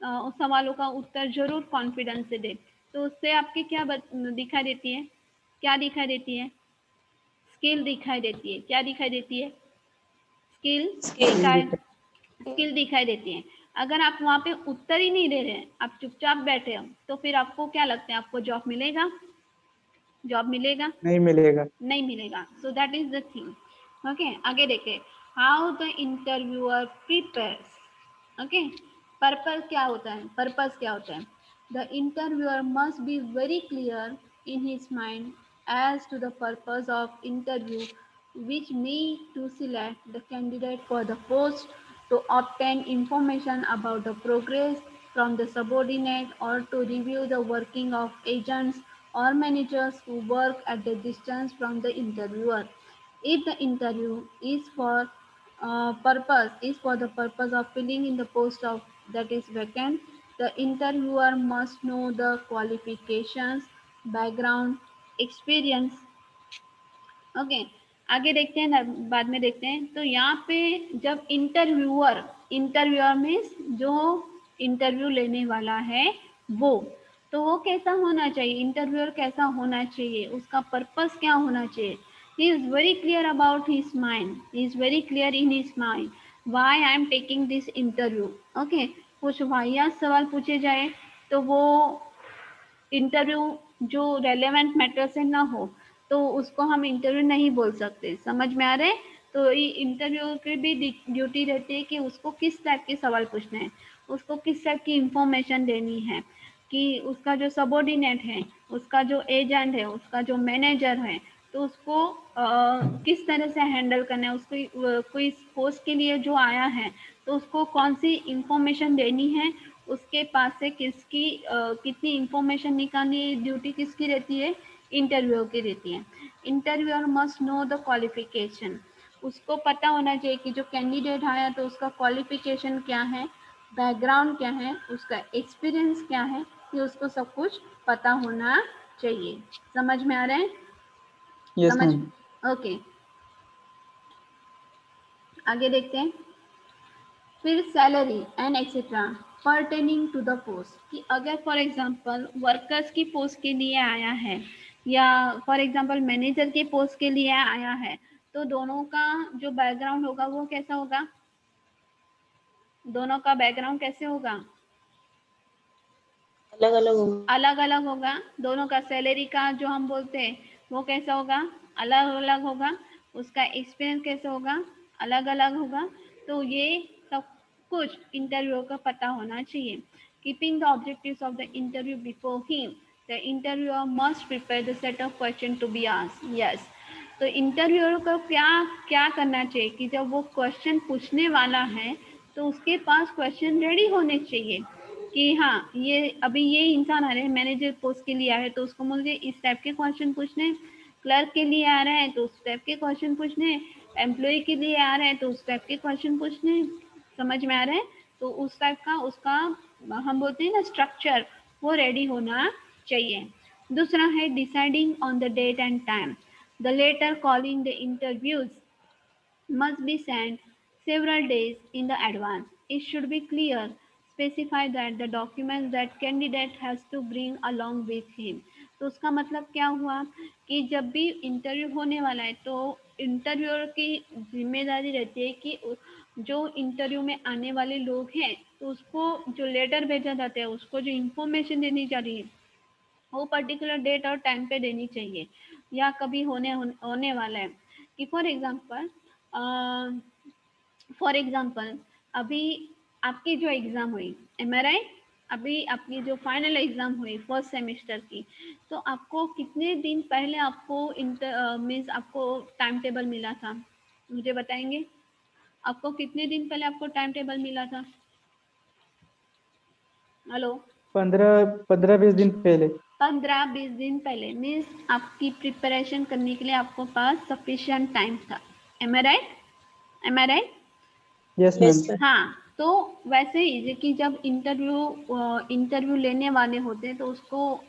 उस सवालों का उत्तर ज़रूर कॉन्फिडेंस से दें। तो उससे आपकी क्या दिखाई देती है? क्या दिखाई देती है? स्किल दिखाई देती है। क्या दिखाई देती है? स्किल दिखाई देती है। अगर आप वहाँ पे उत्तर ही नहीं दे रहे हैं, आप चुपचाप बैठे हो, तो फिर आपको क्या लगता है? आपको जॉब मिलेगा? नहीं मिलेगा. नहीं मिलेगा। So that is the thing. Okay, आगे देखें। How the interviewer prepares. Okay, purpose क्या होता है? The interviewer must be very clear in his mind as to the purpose of interview, which need to select the candidate for the post, to obtain information about the progress from the subordinate, or to review the working of agents or managers who work at the distance from the interviewer. If the interview is for the purpose of filling in the post of that is vacant, the interviewer must know the qualifications, background, experience। Okay, आगे देखते हैं ना, बाद में देखते हैं। तो यहाँ पे जब इंटरव्यूअर मीन्स जो इंटरव्यू लेने वाला है वो, तो वो कैसा होना चाहिए? इंटरव्यूअर कैसा होना चाहिए? उसका पर्पस क्या होना चाहिए? he is very clear about his mind, he is very clear in his mind why I am taking this interview। Okay, कुछ वाहियात सवाल पूछे जाए तो वो इंटरव्यू जो रेलेवेंट मैटर से ना हो तो उसको हम इंटरव्यू नहीं बोल सकते। समझ में आ रहे? तो ये इंटरव्यू की भी ड्यूटी रहती है कि उसको किस टाइप के सवाल पूछने हैं, उसको किस टाइप की इंफॉर्मेशन देनी है, कि उसका जो सबॉर्डिनेट है, उसका जो एजेंट है, उसका जो मैनेजर है, तो उसको किस तरह से हैंडल करना है, उसको कोई पोस्ट के लिए जो आया है तो उसको कौन सी इंफॉर्मेशन देनी है, उसके पास से कितनी इंफॉर्मेशन निकालनी, ड्यूटी किसकी रहती है, इंटरव्यू की रहती है। Interviewer must know the qualification, उसको पता होना चाहिए कि जो कैंडिडेट आया तो उसका क्वालिफिकेशन क्या है, बैकग्राउंड क्या है, उसका एक्सपीरियंस क्या है, ये उसको सब कुछ पता होना चाहिए। समझ में आ रहा है? यस समझ, मैम। ओके, आगे देखते हैं। फिर salary and etcetera pertaining to the post, कि अगर फॉर एग्जांपल वर्कर्स की पोस्ट के लिए आया है या फॉर एग्जांपल मैनेजर के पोस्ट के लिए आया है, तो दोनों का जो बैकग्राउंड होगा वो कैसा होगा, दोनों का बैकग्राउंड कैसे होगा, अलग अलग होगा। अलग अलग होगा। दोनों का सैलरी का जो हम बोलते हैं वो कैसा होगा, अलग अलग होगा। उसका एक्सपीरियंस कैसा होगा, अलग अलग होगा। तो ये सब कुछ इंटरव्यू का पता होना चाहिए। Keeping the objectives of the interview before him, the interviewer must prepare the set of question to be asked. Yes, तो इंटरव्यूअर को क्या क्या करना चाहिए कि जब वो क्वेश्चन पूछने वाला है तो उसके पास क्वेश्चन रेडी होने चाहिए कि हाँ ये अभी ये इंसान आ रहा है मैनेजर पोस्ट के लिए आया है तो उसको मुझे इस टाइप के क्वेश्चन पूछने, क्लर्क के लिए आ रहा है तो उस टाइप के क्वेश्चन पूछने, एम्प्लॉय के लिए आ रहा है तो उस टाइप के क्वेश्चन पूछने। समझ में आ रहा है? तो उस टाइप का उसका हम बोलते हैं ना स्ट्रक्चर, वो रेडी होना चाहिए। दूसरा है deciding on the date and time, the letter calling the interviews must be sent several days in the advance. It should be clear, specify that the documents that candidate has to bring along with him. तो उसका मतलब क्या हुआ कि जब भी interview होने वाला है तो इंटरव्यूअर की जिम्मेदारी रहती है कि जो इंटरव्यू में आने वाले लोग हैं तो उसको जो लेटर भेजा जाता है, उसको जो इंफॉर्मेशन देनी चाहिए वो पर्टिकुलर डेट और टाइम पे देनी चाहिए या कभी होने वाला है। कि फॉर एग्जांपल अभी आपकी जो एग्ज़ाम हुई, एम आई राइट, अभी आपकी जो फाइनल एग्ज़ाम हुई फर्स्ट सेमेस्टर की, तो आपको कितने दिन पहले आपको मीन्स आपको टाइम टेबल मिला था, मुझे बताएंगे? आपको कितने दिन पहले आपको टाइम टेबल मिला था? हेलो? 15-20 दिन पहले। 15-20 दिन पहले, मीन्स आपकी प्रिपरेशन करने के लिए आपको पास सफिशिएंट टाइम था। Am I right? Am I right? Yes yes ma'am. Sir. हाँ, तो वैसे ही कि जब इंटरव्यू लेने वाले होते हैं तो उसको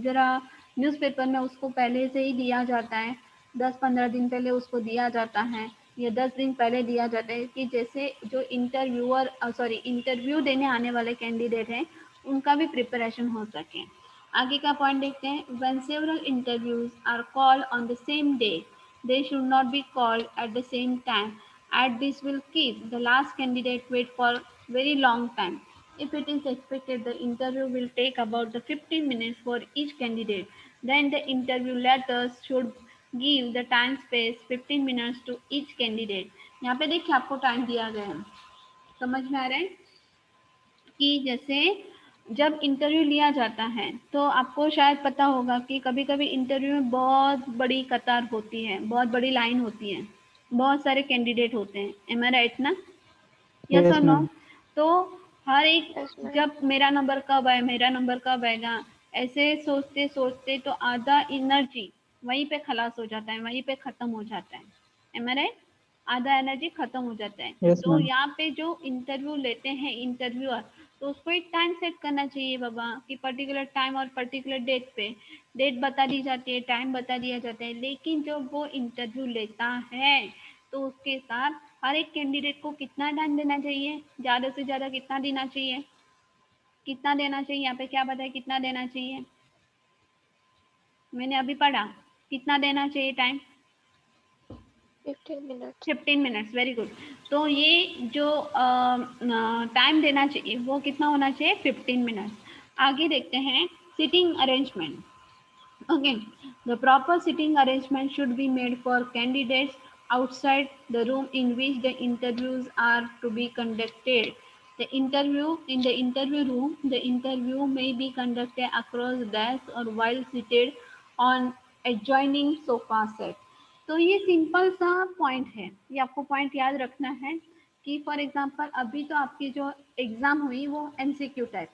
ज़रा न्यूज़पेपर में उसको पहले से ही दिया जाता है, 10-15 दिन पहले उसको दिया जाता है या 10 दिन पहले दिया जाता है कि जैसे जो इंटरव्यू देने आने वाले कैंडिडेट हैं उनका भी प्रिपरेशन हो सके। आगे का पॉइंट देखते हैं। When several interviews are called on the same day, they should not be called at the same time, as this will keep the last candidate wait for very long time. If it is expected the interview will take about the 15 minutes for each candidate, then the interview letters should give the time space 15 minutes to each candidate. यहाँ पे देखिए आपको time दिया गया है, समझ में आ रहा है कि जैसे जब इंटरव्यू लिया जाता है तो आपको शायद पता होगा कि कभी कभी इंटरव्यू में बहुत बड़ी कतार होती है, बहुत बड़ी लाइन होती है, बहुत सारे कैंडिडेट होते हैं। एम आई राइट ना? यस यस और नो? मैम। तो हर एक यस मैम। जब मेरा नंबर कब आए, मेरा नंबर कब आएगा, ऐसे सोचते सोचते तो आधा एनर्जी वहीं पे खलास हो जाता है, वहीं पे खत्म हो जाता है। M I right? आधा एनर्जी खत्म हो जाता है। यस तो मैम। यहाँ पे जो इंटरव्यू लेते हैं इंटरव्यूअर, तो उसको एक टाइम सेट करना चाहिए बाबा कि पर्टिकुलर टाइम और पर्टिकुलर डेट पे डेट बता दी जाती है, टाइम बता दिया जाता है। लेकिन जब वो इंटरव्यू लेता है तो उसके साथ हर एक कैंडिडेट को कितना टाइम देना चाहिए, ज़्यादा से ज़्यादा कितना देना चाहिए, कितना देना चाहिए, यहाँ पे क्या बताया कितना देना चाहिए, मैंने अभी पढ़ा, कितना देना चाहिए time? 15 minutes. 15 minutes, very good. तो ये जो टाइम देना चाहिए वो कितना होना चाहिए, 15 मिनट्स। आगे देखते हैं sitting arrangement. Okay, the proper sitting arrangement should be made for candidates outside the room in which the interviews are to be conducted. In the interview room, the interview may be conducted across desks or while seated on adjoining sofa set. तो ये simple सा point है, ये आपको point याद रखना है कि फॉर एग्जांपल अभी तो आपकी जो एग्जाम हुई वो MCQ type,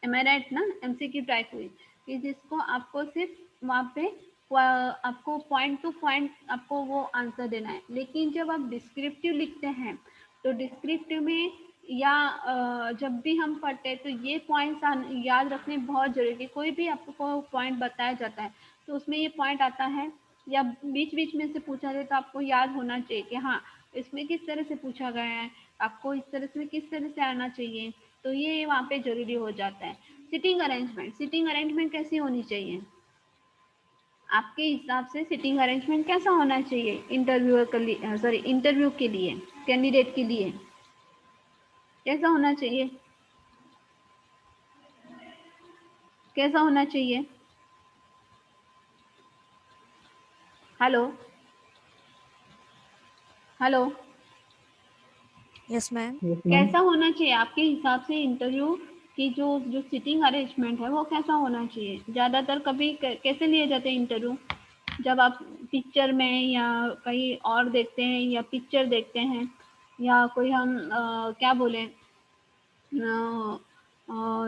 M I right ना, एमसीक्यू टाइप हुई कि जिसको आपको सिर्फ वहाँ पे आपको पॉइंट टू पॉइंट आपको वो आंसर देना है। लेकिन जब आप डिस्क्रिप्टिव लिखते हैं तो डिस्क्रिप्टिव में या जब भी हम पढ़ते हैं तो ये पॉइंट्स याद रखने बहुत जरूरी है। कोई भी आपको पॉइंट बताया जाता है तो उसमें ये पॉइंट आता है या बीच बीच में से पूछा जाए तो आपको याद होना चाहिए कि हाँ इसमें किस तरह से पूछा गया है, आपको इस तरह से किस तरह से आना चाहिए। तो ये वहाँ पे जरूरी हो जाता है। सिटिंग अरेंजमेंट, सिटिंग अरेंजमेंट कैसी होनी चाहिए आपके हिसाब से? सिटिंग अरेंजमेंट कैसा होना चाहिए इंटरव्यूअर के लिए, सॉरी इंटरव्यू के लिए, कैंडिडेट के लिए कैसा होना चाहिए, कैसा होना चाहिए? Hello hello, yes ma'am. Yes, ma'am. कैसा होना चाहिए आपके हिसाब से इंटरव्यू की जो जो सिटिंग अरेंजमेंट है वो कैसा होना चाहिए? ज़्यादातर कभी कैसे लिए जाते हैं इंटरव्यू? जब आप पिक्चर में या कहीं और देखते हैं या पिक्चर देखते हैं या कोई हम क्या बोलें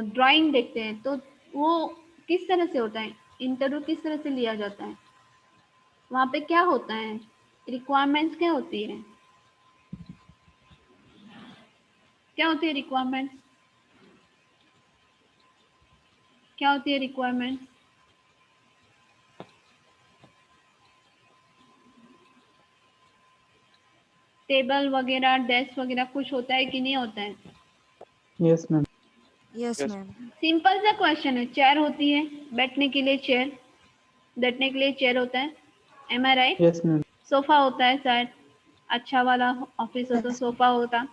ड्राइंग देखते हैं तो वो किस तरह से होता है? इंटरव्यू किस तरह से लिया जाता है? वहाँ पे क्या होता है? रिक्वायरमेंट्स क्या होती है? क्या होती है रिक्वायरमेंट्स? क्या होती है रिक्वायरमेंट्स? टेबल वगैरह डेस्क वगैरह कुछ होता है कि नहीं होता है? Yes, ma'am. Yes Yes. Ma'am. Simple सा क्वेश्चन है। चेयर होती है बैठने के लिए, चेयर बैठने के लिए चेयर होता है, M I right? Yes, ma'am. Sofa होता है शायद, अच्छा वाला ऑफिस हो तो सोफा होता।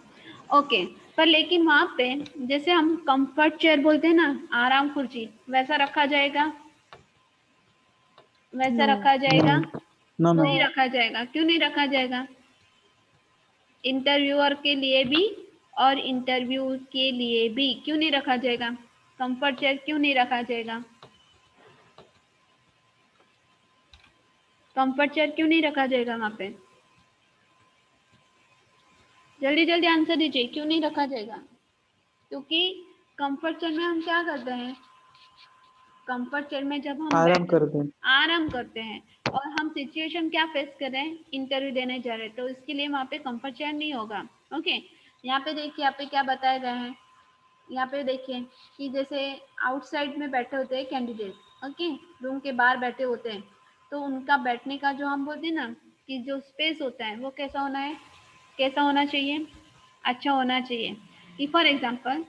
ओके, पर लेकिन वहाँ पे जैसे हम कंफर्ट चेयर बोलते हैं ना, आराम कुर्सी, वैसा रखा जाएगा? वैसा नो। रखा जाएगा? No, नहीं ma'am. रखा जाएगा। क्यों नहीं रखा जाएगा? इंटरव्यूअर के लिए भी और इंटरव्यू के लिए भी क्यों नहीं रखा जाएगा? कंफर्ट चेयर क्यों नहीं रखा जाएगा? कंफर्ट चेयर क्यों नहीं रखा जाएगा वहाँ पे? जल्दी जल्दी आंसर दीजिए, क्यों नहीं रखा जाएगा? क्योंकि कंफर्ट चेयर में हम क्या करते हैं? कंफर्ट चेयर में जब हम आराम करते हैं। आराम करते हैं और हम सिचुएशन क्या फेस कर रहे हैं, इंटरव्यू देने जा रहे हैं, तो इसके लिए वहाँ पे कंफर्ट चेयर नहीं होगा। ओके, यहाँ पे देखिए, यहाँ पे क्या बताया गया है, यहाँ पे देखिए कि जैसे आउटसाइड में बैठे होते हैं कैंडिडेट, ओके, रूम के बाहर बैठे होते हैं, तो उनका बैठने का जो हम बोलते हैं ना कि जो स्पेस होता है वो कैसा होना है, कैसा होना चाहिए? अच्छा होना चाहिए। कि फॉर एग्जांपल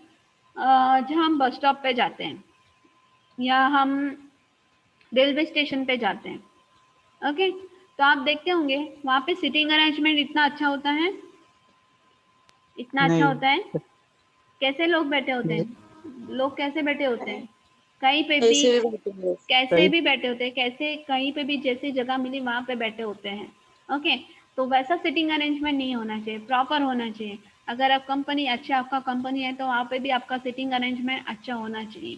जब हम बस स्टॉप पे जाते हैं या हम रेलवे स्टेशन पे जाते हैं, ओके, तो आप देखते होंगे वहाँ पे सिटिंग अरेंजमेंट इतना अच्छा होता है, इतना अच्छा नहीं। होता है। कैसे लोग बैठे होते नहीं, हैं? लोग कैसे बैठे होते हैं? कहीं पे भी, ऐसे भी बैठे हैं। कैसे सही। भी बैठे होते हैं, कैसे कहीं पे भी जैसी जगह मिली वहां पे बैठे होते हैं। ओके, तो वैसा सिटिंग अरेंजमेंट नहीं होना चाहिए, प्रॉपर होना चाहिए। अगर आप कंपनी, अच्छा आपका कंपनी है तो वहाँ पे भी आपका सिटिंग अरेंजमेंट अच्छा होना चाहिए।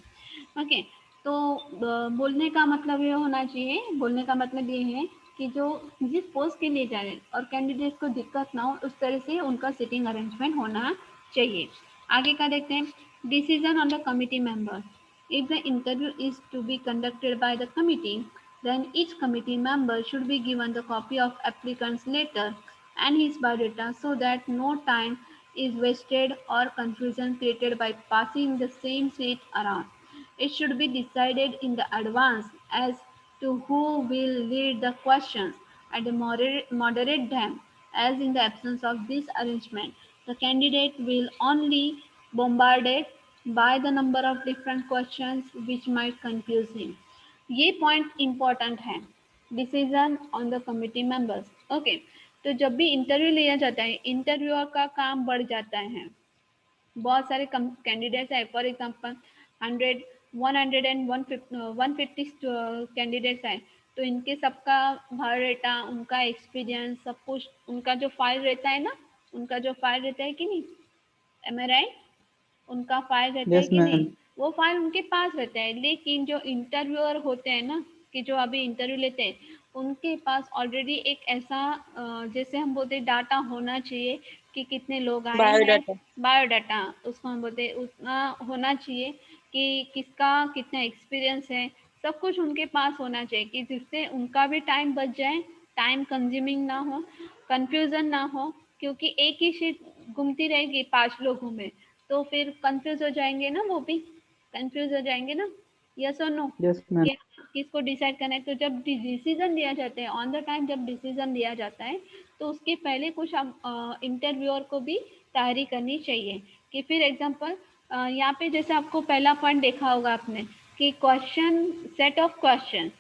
ओके, तो बोलने का मतलब ये होना चाहिए, बोलने का मतलब ये है कि जो जिस पोस्ट के लिए जा रहे हैं और कैंडिडेट को दिक्कत ना हो उस तरह से उनका सिटिंग अरेंजमेंट होना चाहिए। आगे का देखते हैं, decision on the committee members. If the interview is to be conducted by the committee, then each committee member should be given the copy of applicant's letter and his biodata so that no time is wasted or confusion created by passing the same sheet around. It should be decided in the advance as to who will lead the questions and moderate them. As in the absence of this arrangement, the candidate will only bombarded by the number of different questions which might confuse him. ये point important है, decision on the committee members. Okay, तो जब भी interview लिया जाता है interviewer का काम बढ़ जाता है। बहुत सारे कैंडिडेट्स है, फॉर एग्जांपल 100 100 एंड 150 कैंडिडेट्स हैं, तो इनके सबका बायोडाटा, उनका एक्सपीरियंस, सब कुछ उनका जो फाइल रहता है ना, उनका जो फाइल रहता है कि नहीं, एम आई राइट? उनका फाइल रहता है Yes, कि नहीं? ma'am. वो फाइल उनके पास रहता है। लेकिन जो इंटरव्यूअर होते हैं ना, कि जो अभी इंटरव्यू लेते हैं उनके पास ऑलरेडी एक ऐसा जैसे हम बोलते हैं डाटा होना चाहिए कि कितने लोग आए हैं, बायोडाटा। बायोडाटा उसको हम बोलते हैं, उतना होना चाहिए कि किसका कितना एक्सपीरियंस है, सब कुछ उनके पास होना चाहिए कि जिससे उनका भी टाइम बच जाए, टाइम कंज्यूमिंग ना हो, कंफ्यूजन ना हो, क्योंकि एक ही शीट घूमती रहेगी 5 लोगों में तो फिर कंफ्यूज हो जाएंगे ना, वो भी कंफ्यूज हो जाएंगे ना। यस और नो? Yes ma'am. किसको डिसाइड करना है? तो जब डिसीजन दिया जाता है ऑन द टाइम, जब डिसीजन दिया जाता है तो उसके पहले कुछ इंटरव्यूअर को भी तैयारी करनी चाहिए कि फिर एग्जांपल यहाँ पे जैसे आपको पहला पॉइंट देखा होगा आपने कि क्वेश्चन, सेट ऑफ क्वेश्चन,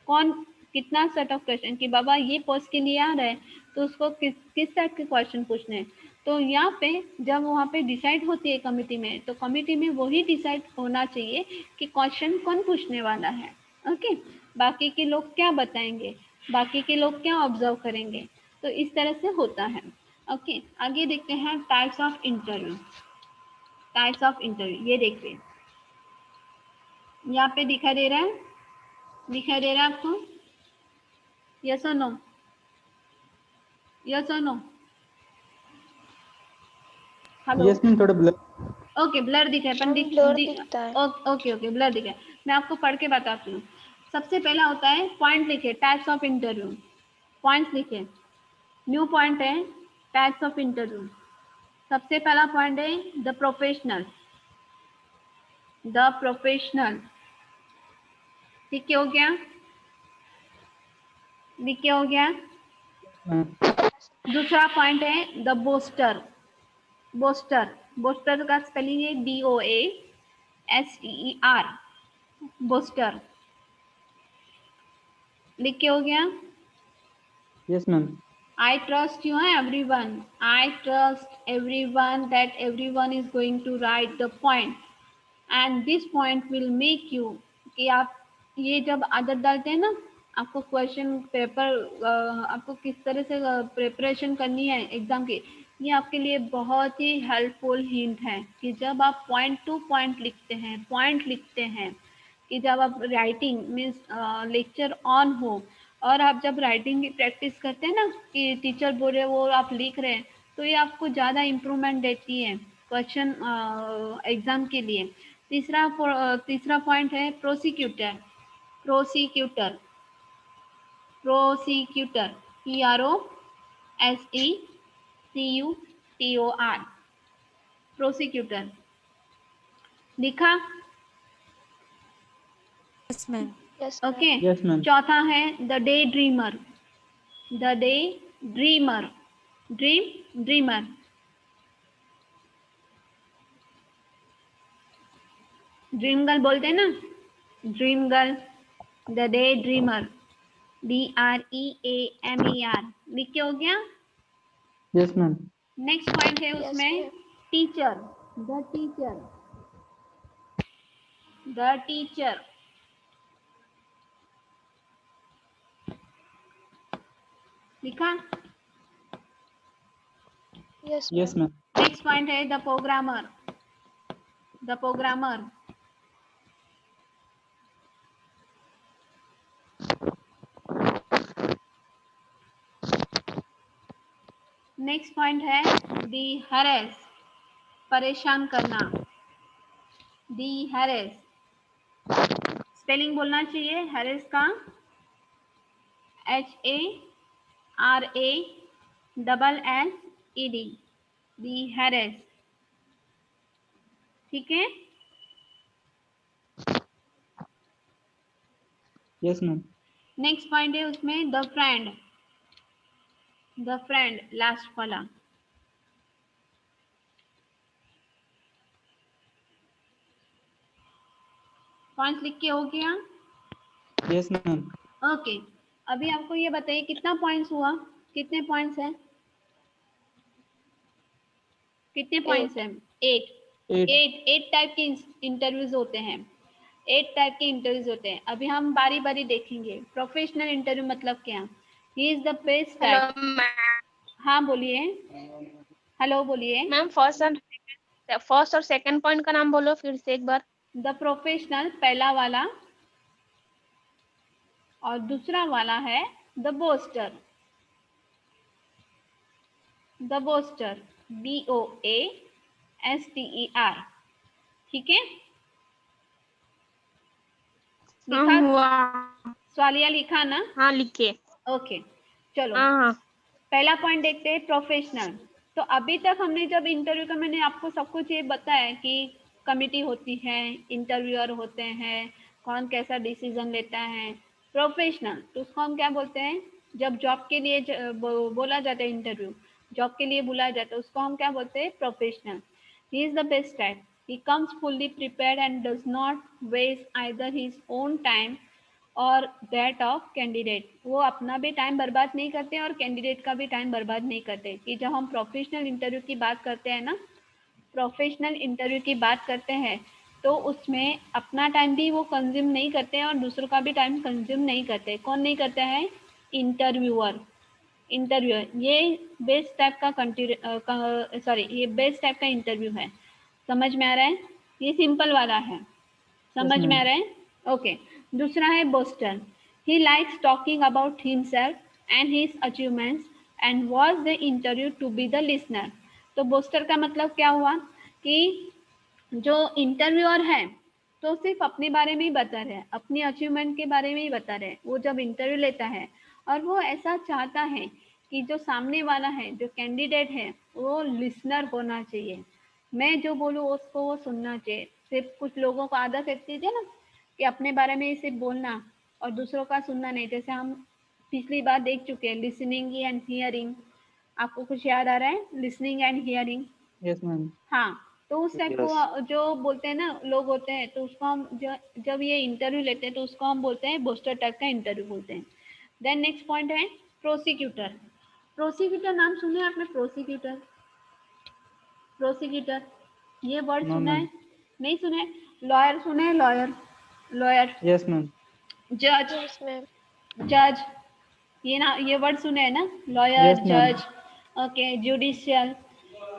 कौन कितना सेट ऑफ क्वेश्चन कि बाबा ये पोस्ट के लिए आ रहा है तो उसको किस टाइप के क्वेश्चन पूछने हैं। तो यहाँ पे जब वहाँ पे डिसाइड होती है कमिटी में, तो कमिटी में वही डिसाइड होना चाहिए कि क्वेश्चन कौन पूछने वाला है। ओके, बाकी के लोग क्या बताएंगे, बाकी के लोग क्या ऑब्जर्व करेंगे, तो इस तरह से होता है। ओके, आगे देखते हैं types of interview. Types of interview ये देखिए, यहाँ पे दिखाई दे रहा है, दिखाई दे रहा है आपको? यस और नो? यस और नो? हेलो? यस मैम, थोड़ा ब्लर। ओके, ब्लर दिखा है मैम ब्लर दिखता है। ओके ओके, ब्लर दिखा है। मैं आपको पढ़ के बताती हूँ। सबसे पहला होता है पॉइंट लिखे, टाइप्स ऑफ इंटरव्यू, पॉइंट्स लिखे, न्यू पॉइंट है टाइप्स ऑफ इंटरव्यू। सबसे पहला पॉइंट है द प्रोफेशनल, द प्रोफेशनल, ठीक हो गया? लिख के हो गया? दूसरा पॉइंट है द बोस्टर, बोस्टर, बोस्टर का स्पेलिंग है BOASTER, बोस्टर, लिख के हो गया? Yes ma'am. I trust you everyone. I trust everyone that everyone is going to write the point and this point will make you कि आप ये जब आदत डालते हैं ना, आपको क्वेश्चन पेपर आपको किस तरह से प्रिपरेशन करनी है एग्जाम की, ये आपके लिए बहुत ही हेल्पफुल हिंट है कि जब आप पॉइंट टू पॉइंट लिखते हैं, पॉइंट लिखते हैं, कि जब आप राइटिंग मीन्स लेक्चर ऑन हो और आप जब राइटिंग की प्रैक्टिस करते हैं ना कि टीचर बोल रहे वो आप लिख रहे हैं, तो ये आपको ज़्यादा इम्प्रूवमेंट देती है क्वेश्चन एग्जाम के लिए। तीसरा पॉइंट है prosecutor, prosecutor, prosecutor, PROSECUTOR, prosecutor, लिखा? Yes ma'am. Okay. Yes ma'am. चौथा है the day dreamer, the day dreamer, dreamer, dream girl बोलते हैं ना, dream girl, the day dreamer, DREAMER, लिख के हो गया? Yes ma'am. नेक्स्ट पॉइंट है उसमें teacher, the teacher, the teacher, लिखा? Yes ma'am. नेक्स्ट पॉइंट है the programmer, the programmer, next point है दी हैरेस, परेशान करना, दी हैरेस, स्पेलिंग बोलना चाहिए हैरेस का, HARASSED, दी हैरेस, ठीक है? Yes ma'am. नेक्स्ट पॉइंट है उसमें the friend, the friend, last वाला, पॉइंट लिख के हो गया? Yes ma'am. ओके, अभी आपको ये बताइए कितना पॉइंट्स हुआ, कितने पॉइंट्स हैं, कितने पॉइंट्स हैं? 8 टाइप के इंटरव्यूज होते हैं, 8 टाइप के इंटरव्यूज होते हैं। अभी हम बारी बारी देखेंगे। प्रोफेशनल इंटरव्यू मतलब क्या? ही इज द बेस्ट टाइप। हाँ बोलिए, हेलो बोलिए। मैम फर्स्ट और सेकंड पॉइंट का नाम बोलो फिर से एक बार। द प्रोफेशनल पहला वाला, और दूसरा वाला है the booster, the booster, BOASTER। ठीक है, हाँ लिखा, हुआ। सवालिया लिखा ना? हाँ लिखे। ओके चलो, हाँ हाँ। पहला पॉइंट देखते हैं, प्रोफेशनल। तो अभी तक हमने जब इंटरव्यू का, मैंने आपको सब कुछ ये बताया कि कमिटी होती है, इंटरव्यूअर होते हैं, कौन कैसा डिसीजन लेता है। प्रोफेशनल तो उसको हम क्या बोलते हैं, जब जॉब के लिए बोला जाता है, इंटरव्यू जॉब के लिए बुलाया जाता है, उसको हम क्या बोलते हैं, professional. He is the best type, he comes fully prepared and does not waste either his own time और दैट ऑफ कैंडिडेट। वो अपना भी टाइम बर्बाद नहीं करते और कैंडिडेट का भी टाइम बर्बाद नहीं करते। कि जब हम प्रोफेशनल इंटरव्यू की बात करते हैं ना, प्रोफेशनल इंटरव्यू की बात करते हैं, तो उसमें अपना टाइम भी वो कंज्यूम नहीं करते हैं और दूसरों का भी टाइम कंज्यूम नहीं करते। कौन नहीं करता है? इंटरव्यूअर। इंटरव्यूअर ये बेस्ट टाइप का सॉरी, ये बेस्ट टाइप का इंटरव्यू है। समझ में आ रहा है? ये सिंपल वाला है, यस समझ में आ मैम। रहा है? ओके। दूसरा है boaster, he likes talking about himself and his achievements and was the interview to be the listener. तो बोस्टर का मतलब क्या हुआ कि जो इंटरव्यूअर है तो सिर्फ अपने बारे में ही बता रहे हैं, अपनी अचीवमेंट के बारे में ही बता रहे हैं। वो जब इंटरव्यू लेता है और वो ऐसा चाहता है कि जो सामने वाला है, जो कैंडिडेट है, वो लिसनर होना चाहिए। मैं जो बोलूँ उसको वो सुनना चाहिए। सिर्फ कुछ लोगों को आदत रहती है ना कि अपने बारे में ही सिर्फ बोलना और दूसरों का सुनना नहीं। जैसे हम पिछली बार देख चुके हैं, लिसनिंग एंड हियरिंग। आपको कुछ याद आ रहा है? Listening and hearing. Yes ma'am. हाँ, तो उस टाइप यस। को जो बोलते हैं ना लोग होते हैं, तो उसको हम जब ये इंटरव्यू लेते हैं तो उसको हम बोलते हैं बोस्टर टाइप का इंटरव्यू बोलते हैं। देन नेक्स्ट पॉइंट है प्रोसिक्यूटर। प्रोसिक्यूटर नाम सुने आपने? प्रोसिक्यूटर, प्रोसिक्यूटर ये वर्ड नो सुना मैम। है? नहीं सुना है? लॉयर सुने हैं? Lawyer, lawyer, yes ma'am. जज, यस मैम। जज, ये ना, ये वर्ड सुने हैं ना, लॉयर, यस मैम। जज, ओके, जुडिशियल।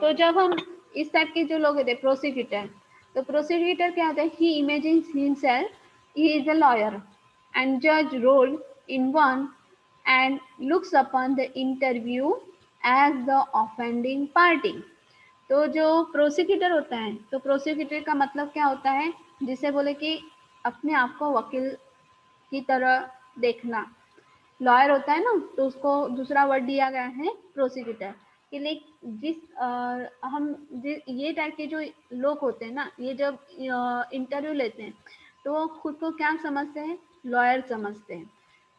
तो जब हम इस टाइप के जो लोग होते हैं प्रोसिक्यूटर, तो प्रोसिक्यूटर क्या होता है? He imagines himself he is a lawyer and जज role in one and looks upon the interview as the offending party. तो जो प्रोसिक्यूटर होता है, तो प्रोसिक्यूटर का मतलब क्या होता है? जिसे बोले कि अपने आप को वकील की तरह देखना। लॉयर होता है ना, तो उसको दूसरा वर्ड दिया गया है प्रोसिक्यूटर। कि लाइक ये टाइप के जो लोग होते हैं ना, ये जब इंटरव्यू लेते हैं तो वो खुद को क्या समझते हैं? लॉयर समझते हैं।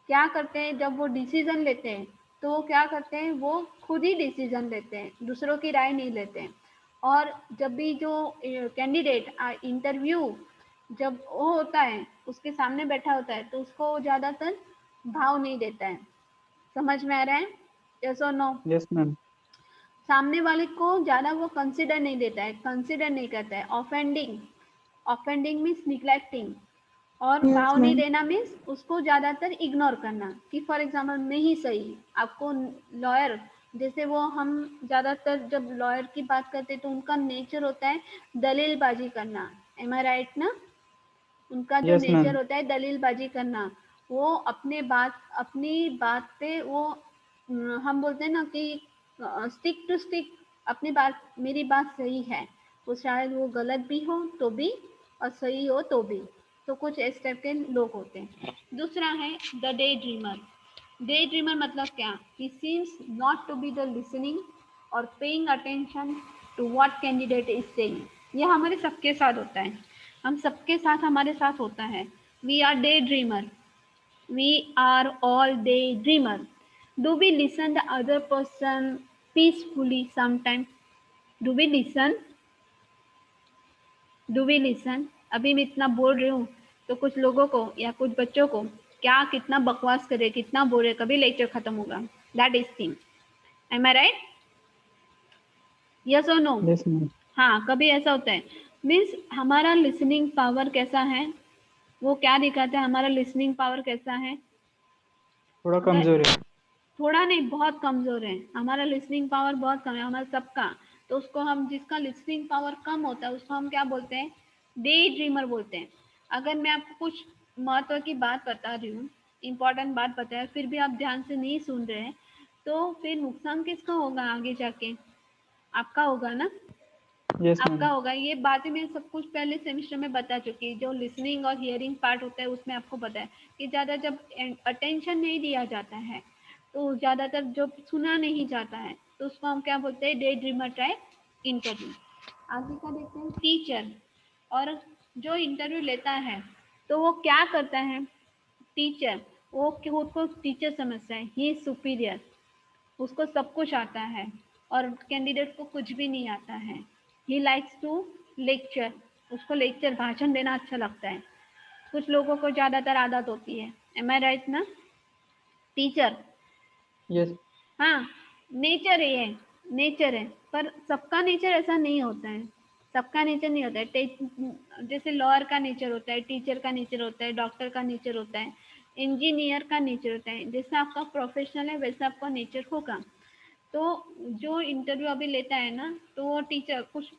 क्या करते हैं जब वो डिसीजन लेते हैं, तो वो क्या करते हैं? वो खुद ही डिसीजन लेते हैं, दूसरों की राय नहीं लेते हैं। और जब भी जो कैंडिडेट इंटरव्यू जब वो होता है, उसके सामने बैठा होता है, तो उसको ज़्यादातर भाव नहीं देता है। समझ में आ रहा है? यस और नो? Yes ma'am. सामने वाले को ज़्यादा वो कंसिडर नहीं देता है, कंसिडर नहीं करता है। ऑफेंडिंग, ऑफेंडिंग मीन्स निग्लेक्टिंग, और यस भाव नहीं मैम। देना मीन्स उसको ज़्यादातर इग्नोर करना। कि फॉर एग्जाम्पल नहीं सही आपको, लॉयर जैसे वो हम ज़्यादातर जब लॉयर की बात करते हैं तो उनका नेचर होता है दलीलबाजी करना। एम आई राइट ना? उनका जो यस मैम। नेचर होता है दलीलबाजी करना। वो अपनी बात पे वो हम बोलते हैं ना कि स्टिक टू स्टिक, अपनी बात, मेरी बात सही है, वो शायद वो गलत भी हो तो भी और सही हो तो भी। तो कुछ इस टाइप के लोग होते हैं। दूसरा है the day dreamer. Day dreamer मतलब क्या? He seems not to be the listening और paying attention to what candidate is saying. ये हमारे सबके साथ होता है, हम सबके साथ, हमारे साथ होता है। We are daydreamer, we are all daydreamer. Do we listen the other person peacefully sometime? Do we listen? Do we listen? अभी मैं इतना बोल रही हूँ तो कुछ लोगों को या कुछ बच्चों को क्या कितना बकवास करे, कितना बोले, कभी लेक्चर खत्म होगा? That is thing. Am I right? Yes और नो? Yes ma'am. हाँ, कभी ऐसा होता है। मीन्स हमारा लिसनिंग पावर कैसा है, वो क्या दिखाता है? हमारा लिसनिंग पावर कैसा है? थोड़ा अगर कमजोर है। थोड़ा नहीं, बहुत कमजोर है हमारा लिसनिंग पावर, बहुत कम है हमारा सबका। तो उसको हम, जिसका लिसनिंग पावर कम होता है उसको हम क्या बोलते हैं? डे ड्रीमर बोलते हैं। अगर मैं आपको कुछ महत्व की बात बता रही हूँ, इम्पोर्टेंट बात बताया, फिर भी आप ध्यान से नहीं सुन रहे हैं, तो फिर नुकसान किसका होगा आगे जाके? आपका होगा ना, यस आपका मैम। होगा। ये बातें मैं सब कुछ पहले सेमेस्टर में बता चुकी। जो लिसनिंग और हियरिंग पार्ट होता है उसमें आपको पता है कि ज़्यादा जब अटेंशन नहीं दिया जाता है, तो ज़्यादातर जो सुना नहीं जाता है, तो उसको हम क्या बोलते हैं? Day dreamer type interview. आगे का देखते हैं, टीचर। और जो इंटरव्यू लेता है तो वो क्या करता है? टीचर, वो खुद को टीचर समझता है, ही इज सुपीरियर, उसको सब कुछ आता है और कैंडिडेट को कुछ भी नहीं आता है। ही लाइक्स टू लेक्चर, उसको लेक्चर भाषण देना अच्छा लगता है। कुछ लोगों को ज़्यादातर आदत होती है, एम आई राइट ना? Teacher, yes. हाँ, नेचर है ये, नेचर है, पर सबका नेचर ऐसा नहीं होता है। सबका नेचर नहीं होता है। जैसे लॉयर का नेचर होता है, टीचर का नेचर होता है, डॉक्टर का नेचर होता है, इंजीनियर का नेचर होता है। जैसा आपका प्रोफेशनल है वैसा आपका नेचर होगा। तो जो इंटरव्यू अभी लेता है ना, तो वो टीचर, कुछ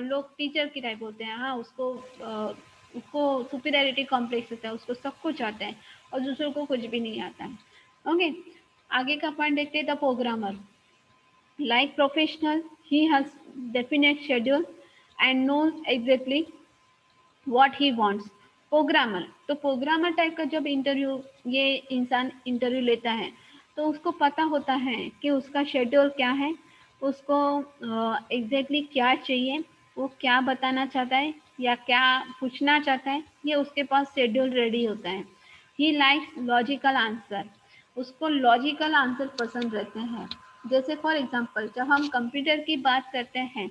लोग टीचर की टाइप होते हैं। हाँ, उसको सुपीरियरिटी कॉम्प्लेक्स होता है, उसको सब कुछ आता है और दूसरों को कुछ भी नहीं आता है। ओके, आगे का पॉइंट देखते हैं। The programmer, like professional, he has definite schedule and knows exactly what he wants. Programmer, तो प्रोग्रामर टाइप का जब इंटरव्यू ये इंसान इंटरव्यू लेता है, तो उसको पता होता है कि उसका शेड्यूल क्या है, उसको एग्जैक्टली क्या चाहिए, वो क्या बताना चाहता है या क्या पूछना चाहता है, ये उसके पास शेड्यूल रेडी होता है। ही लाइक्स लॉजिकल आंसर, उसको लॉजिकल आंसर पसंद रहते हैं। जैसे फॉर एग्जांपल, जब हम कंप्यूटर की बात करते हैं,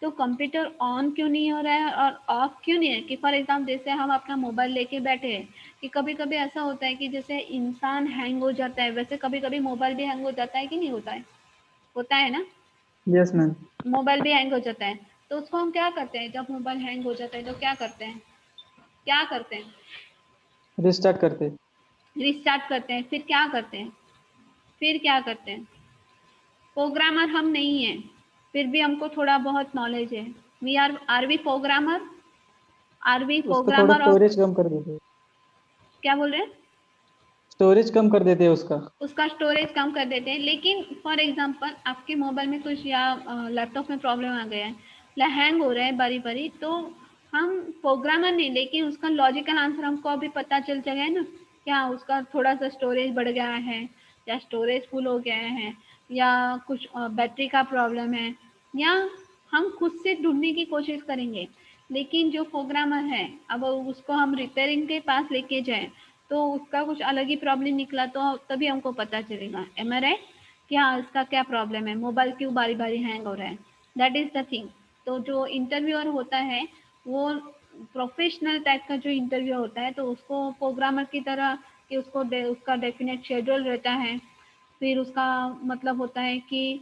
तो कंप्यूटर ऑन क्यों नहीं हो रहा है और ऑफ क्यों नहीं है? कि फॉर एग्जांपल जैसे हम अपना मोबाइल लेके बैठे हैं, कि कभी कभी ऐसा होता है कि जैसे इंसान हैंग हो जाता है, वैसे कभी कभी मोबाइल भी हैंग हो जाता है कि नहीं होता है? होता है ना? Yes ma'am. मोबाइल भी हैंग हो जाता है, तो उसको हम क्या करते हैं? जब मोबाइल हैंग हो जाता है तो क्या करते हैं? क्या करते हैं? रिस्टार्ट करते। रिस्टार्ट करते हैं। फिर क्या करते हैं? फिर क्या करते हैं? प्रोग्रामर हम नहीं हैं, फिर भी हमको थोड़ा बहुत नॉलेज है। We are we programmer? Are we उसका थोड़ा प्रोग्रामर? और स्टोरेज कम कर देते। क्या बोल रहे हैं? स्टोरेज कम कर देते हैं उसका। उसका स्टोरेज कम कर देते हैं। लेकिन फॉर एग्जांपल आपके मोबाइल में कुछ या लैपटॉप में प्रॉब्लम आ गया है, या हैंग हो रहा है बारी बारी, तो हम प्रोग्रामर नहीं, लेकिन उसका लॉजिकल आंसर हमको अभी पता चल गया है ना, क्या उसका थोड़ा सा स्टोरेज बढ़ गया है, या स्टोरेज फुल हो गया है, या कुछ बैटरी का प्रॉब्लम है, या हम खुद से ढूंढने की कोशिश करेंगे। लेकिन जो प्रोग्रामर है, अब उसको हम रिपेयरिंग के पास लेके जाएं, तो उसका कुछ अलग ही प्रॉब्लम निकला, तो तभी हमको पता चलेगा, एम आई राइट? कि हाँ, इसका क्या प्रॉब्लम है, मोबाइल क्यों बारी बारी हैंग हो रहा है। That is the thing. तो जो इंटरव्यूअर होता है, वो प्रोफेशनल टाइप का जो इंटरव्यू होता है, तो उसको प्रोग्रामर की तरह, कि उसका डेफिनेट शेड्यूल रहता है। फिर उसका मतलब होता है कि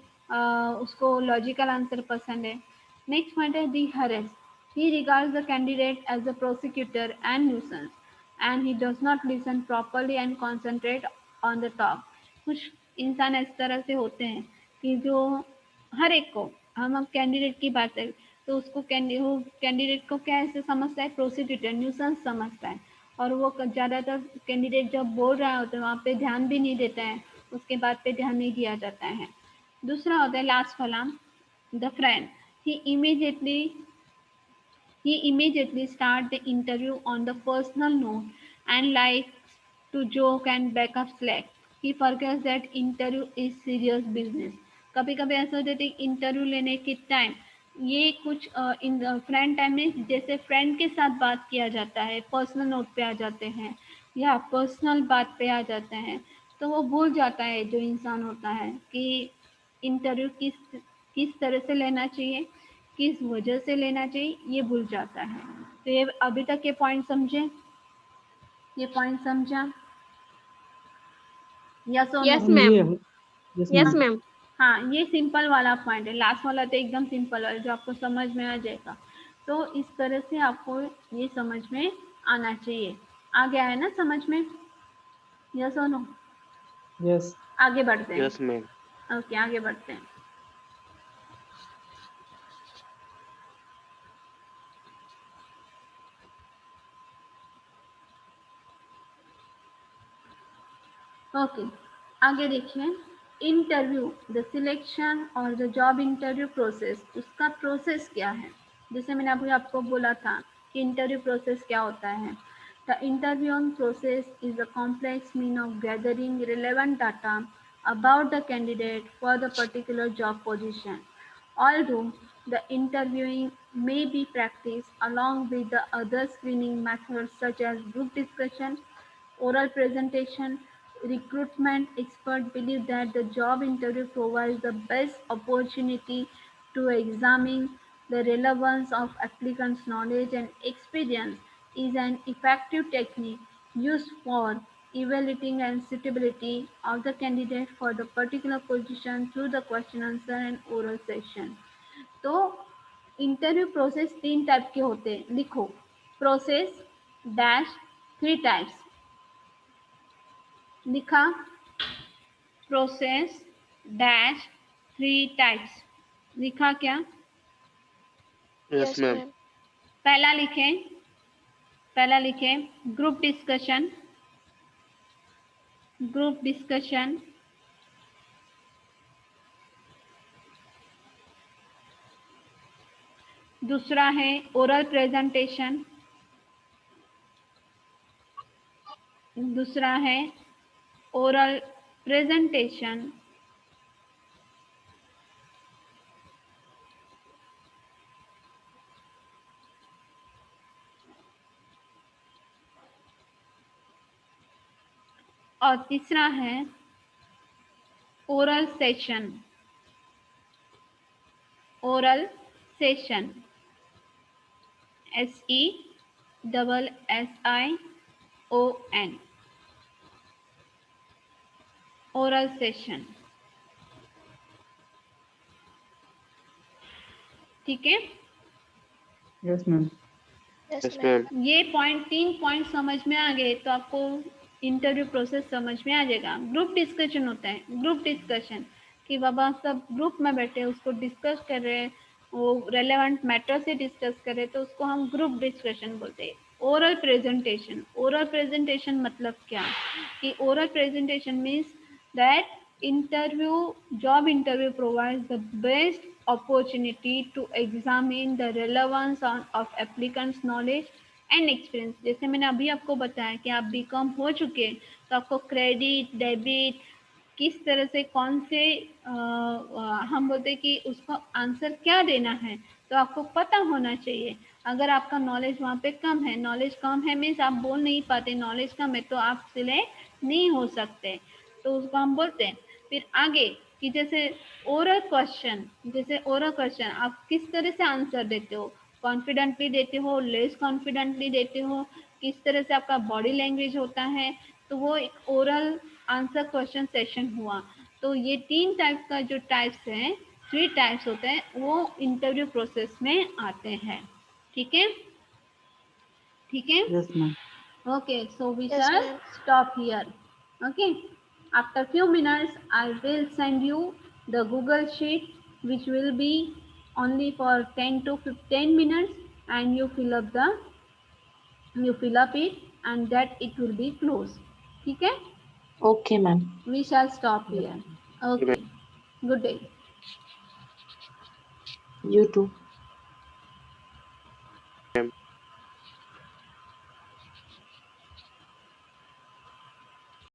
उसको लॉजिकल आंसर पसंद है। नेक्स्ट पॉइंट है दी हरेस, he regards the candidate as a prosecutor and nuisance and he does not listen properly and concentrate on the talk. कुछ इंसान इस तरह से होते हैं कि जो हर एक को, हम अब कैंडिडेट की बात करें, तो उसको कैंडिडेट को क्या ऐसे समझता है? प्रोसिक्यूटर, न्यूसेंस समझता है। और वो ज़्यादातर कैंडिडेट जब बोल रहा होता है वहाँ पे ध्यान भी नहीं देता है, उसके बात पे ध्यान नहीं दिया जाता है। दूसरा होता है लास्ट वाला, the friend, he immediately he immediately starts the interview on the personal note and likes to joke and back up slack. He forgets that interview is serious business. कभी कभी ऐसा होता है इंटरव्यू लेने के टाइम, ये कुछ इन फ्रेंड टाइम में जैसे फ्रेंड के साथ बात किया जाता है, पर्सनल नोट पे आ जाते हैं या पर्सनल बात पे आ जाते हैं, तो वो भूल जाता है जो इंसान होता है कि इंटरव्यू किस किस तरह से लेना चाहिए, किस वजह से लेना चाहिए, ये भूल जाता है। तो ये अभी तक ये पॉइंट समझे? ये पॉइंट समझा? या so no? Yes, ma'am ma'am. ये। Yes Yes, ma'am. ma'am. हाँ, ये सिंपल वाला पॉइंट है। लास्ट वाला तो एकदम सिंपल है, जो आपको समझ में आ जाएगा। तो इस तरह से आपको ये समझ में आना चाहिए। आ गया है ना समझ में? या सो नो? यस। आगे बढ़ते हैं। Yes ma'am. ओके, आगे बढ़ते हैं। ओके, आगे देखिए, इंटरव्यू, द सिलेक्शन और द जॉब इंटरव्यू प्रोसेस, उसका प्रोसेस क्या है? जैसे मैंने अभी आपको बोला था कि इंटरव्यू प्रोसेस क्या होता है। The interviewing process is a complex mean of gathering relevant data about the candidate for the particular job position. Although the interviewing may be practiced along with the other screening methods such as group discussion, oral presentation, recruitment experts believe that the job interview provides the best opportunity to examine the relevance of applicants' knowledge and experience is an effective technique used for evaluating and suitability of the candidate for the particular position through the question answer and oral session. तो interview process 3 type के होते हैं, लिखो, process dash 3 types, लिखा, process dash 3 types, लिखा क्या? Yes ma'am. पहला लिखें ग्रुप डिस्कशन, दूसरा है ओरल प्रेजेंटेशन, और तीसरा है oral session, SESSION, oral session. ठीक है, यस मैम। Yes ma'am. ये 3 पॉइंट समझ में आ गए तो आपको इंटरव्यू प्रोसेस समझ में आ जाएगा। ग्रुप डिस्कशन होता है, ग्रुप डिस्कशन कि बाबा सब ग्रुप में बैठे उसको डिस्कस कर रहे हैं, वो रेलेवेंट मैटर से डिस्कस कर रहे, तो उसको हम ग्रुप डिस्कशन बोलते हैं। ओरल प्रेजेंटेशन मतलब क्या कि oral presentation means that job interview provides the best opportunity to examine the relevance of applicants knowledge and experience. जैसे मैंने अभी आपको बताया कि आप बीकॉम हो चुके हैं तो आपको क्रेडिट डेबिट किस तरह से कौन से हम बोलते हैं कि उसको आंसर क्या देना है, तो आपको पता होना चाहिए। अगर आपका नॉलेज वहाँ पे कम है, नॉलेज कम है मीन्स आप बोल नहीं पाते, नॉलेज कम है तो आप सिलेक्ट नहीं हो सकते, तो उसको हम बोलते हैं। फिर आगे कि जैसे ओरल क्वेश्चन आप किस तरह से आंसर देते हो, कॉन्फिडेंटली देते हो, लेस कॉन्फिडेंटली देते हो, किस तरह से आपका बॉडी लैंग्वेज होता है, तो वो एक ओरल आंसर क्वेश्चन सेशन हुआ। तो ये 3 टाइप का जो टाइप्स हैं, 3 टाइप्स होते हैं, वो इंटरव्यू प्रोसेस में आते हैं। ठीक है, yes ma'am. okay, so we shall stop here. Okay, after few minutes I will send you the Google sheet which will be only for 10 to 15 minutes, and you fill up it and that it will be closed. ठीक है, Okay, ma'am. we shall stop here. Okay, good day. You too.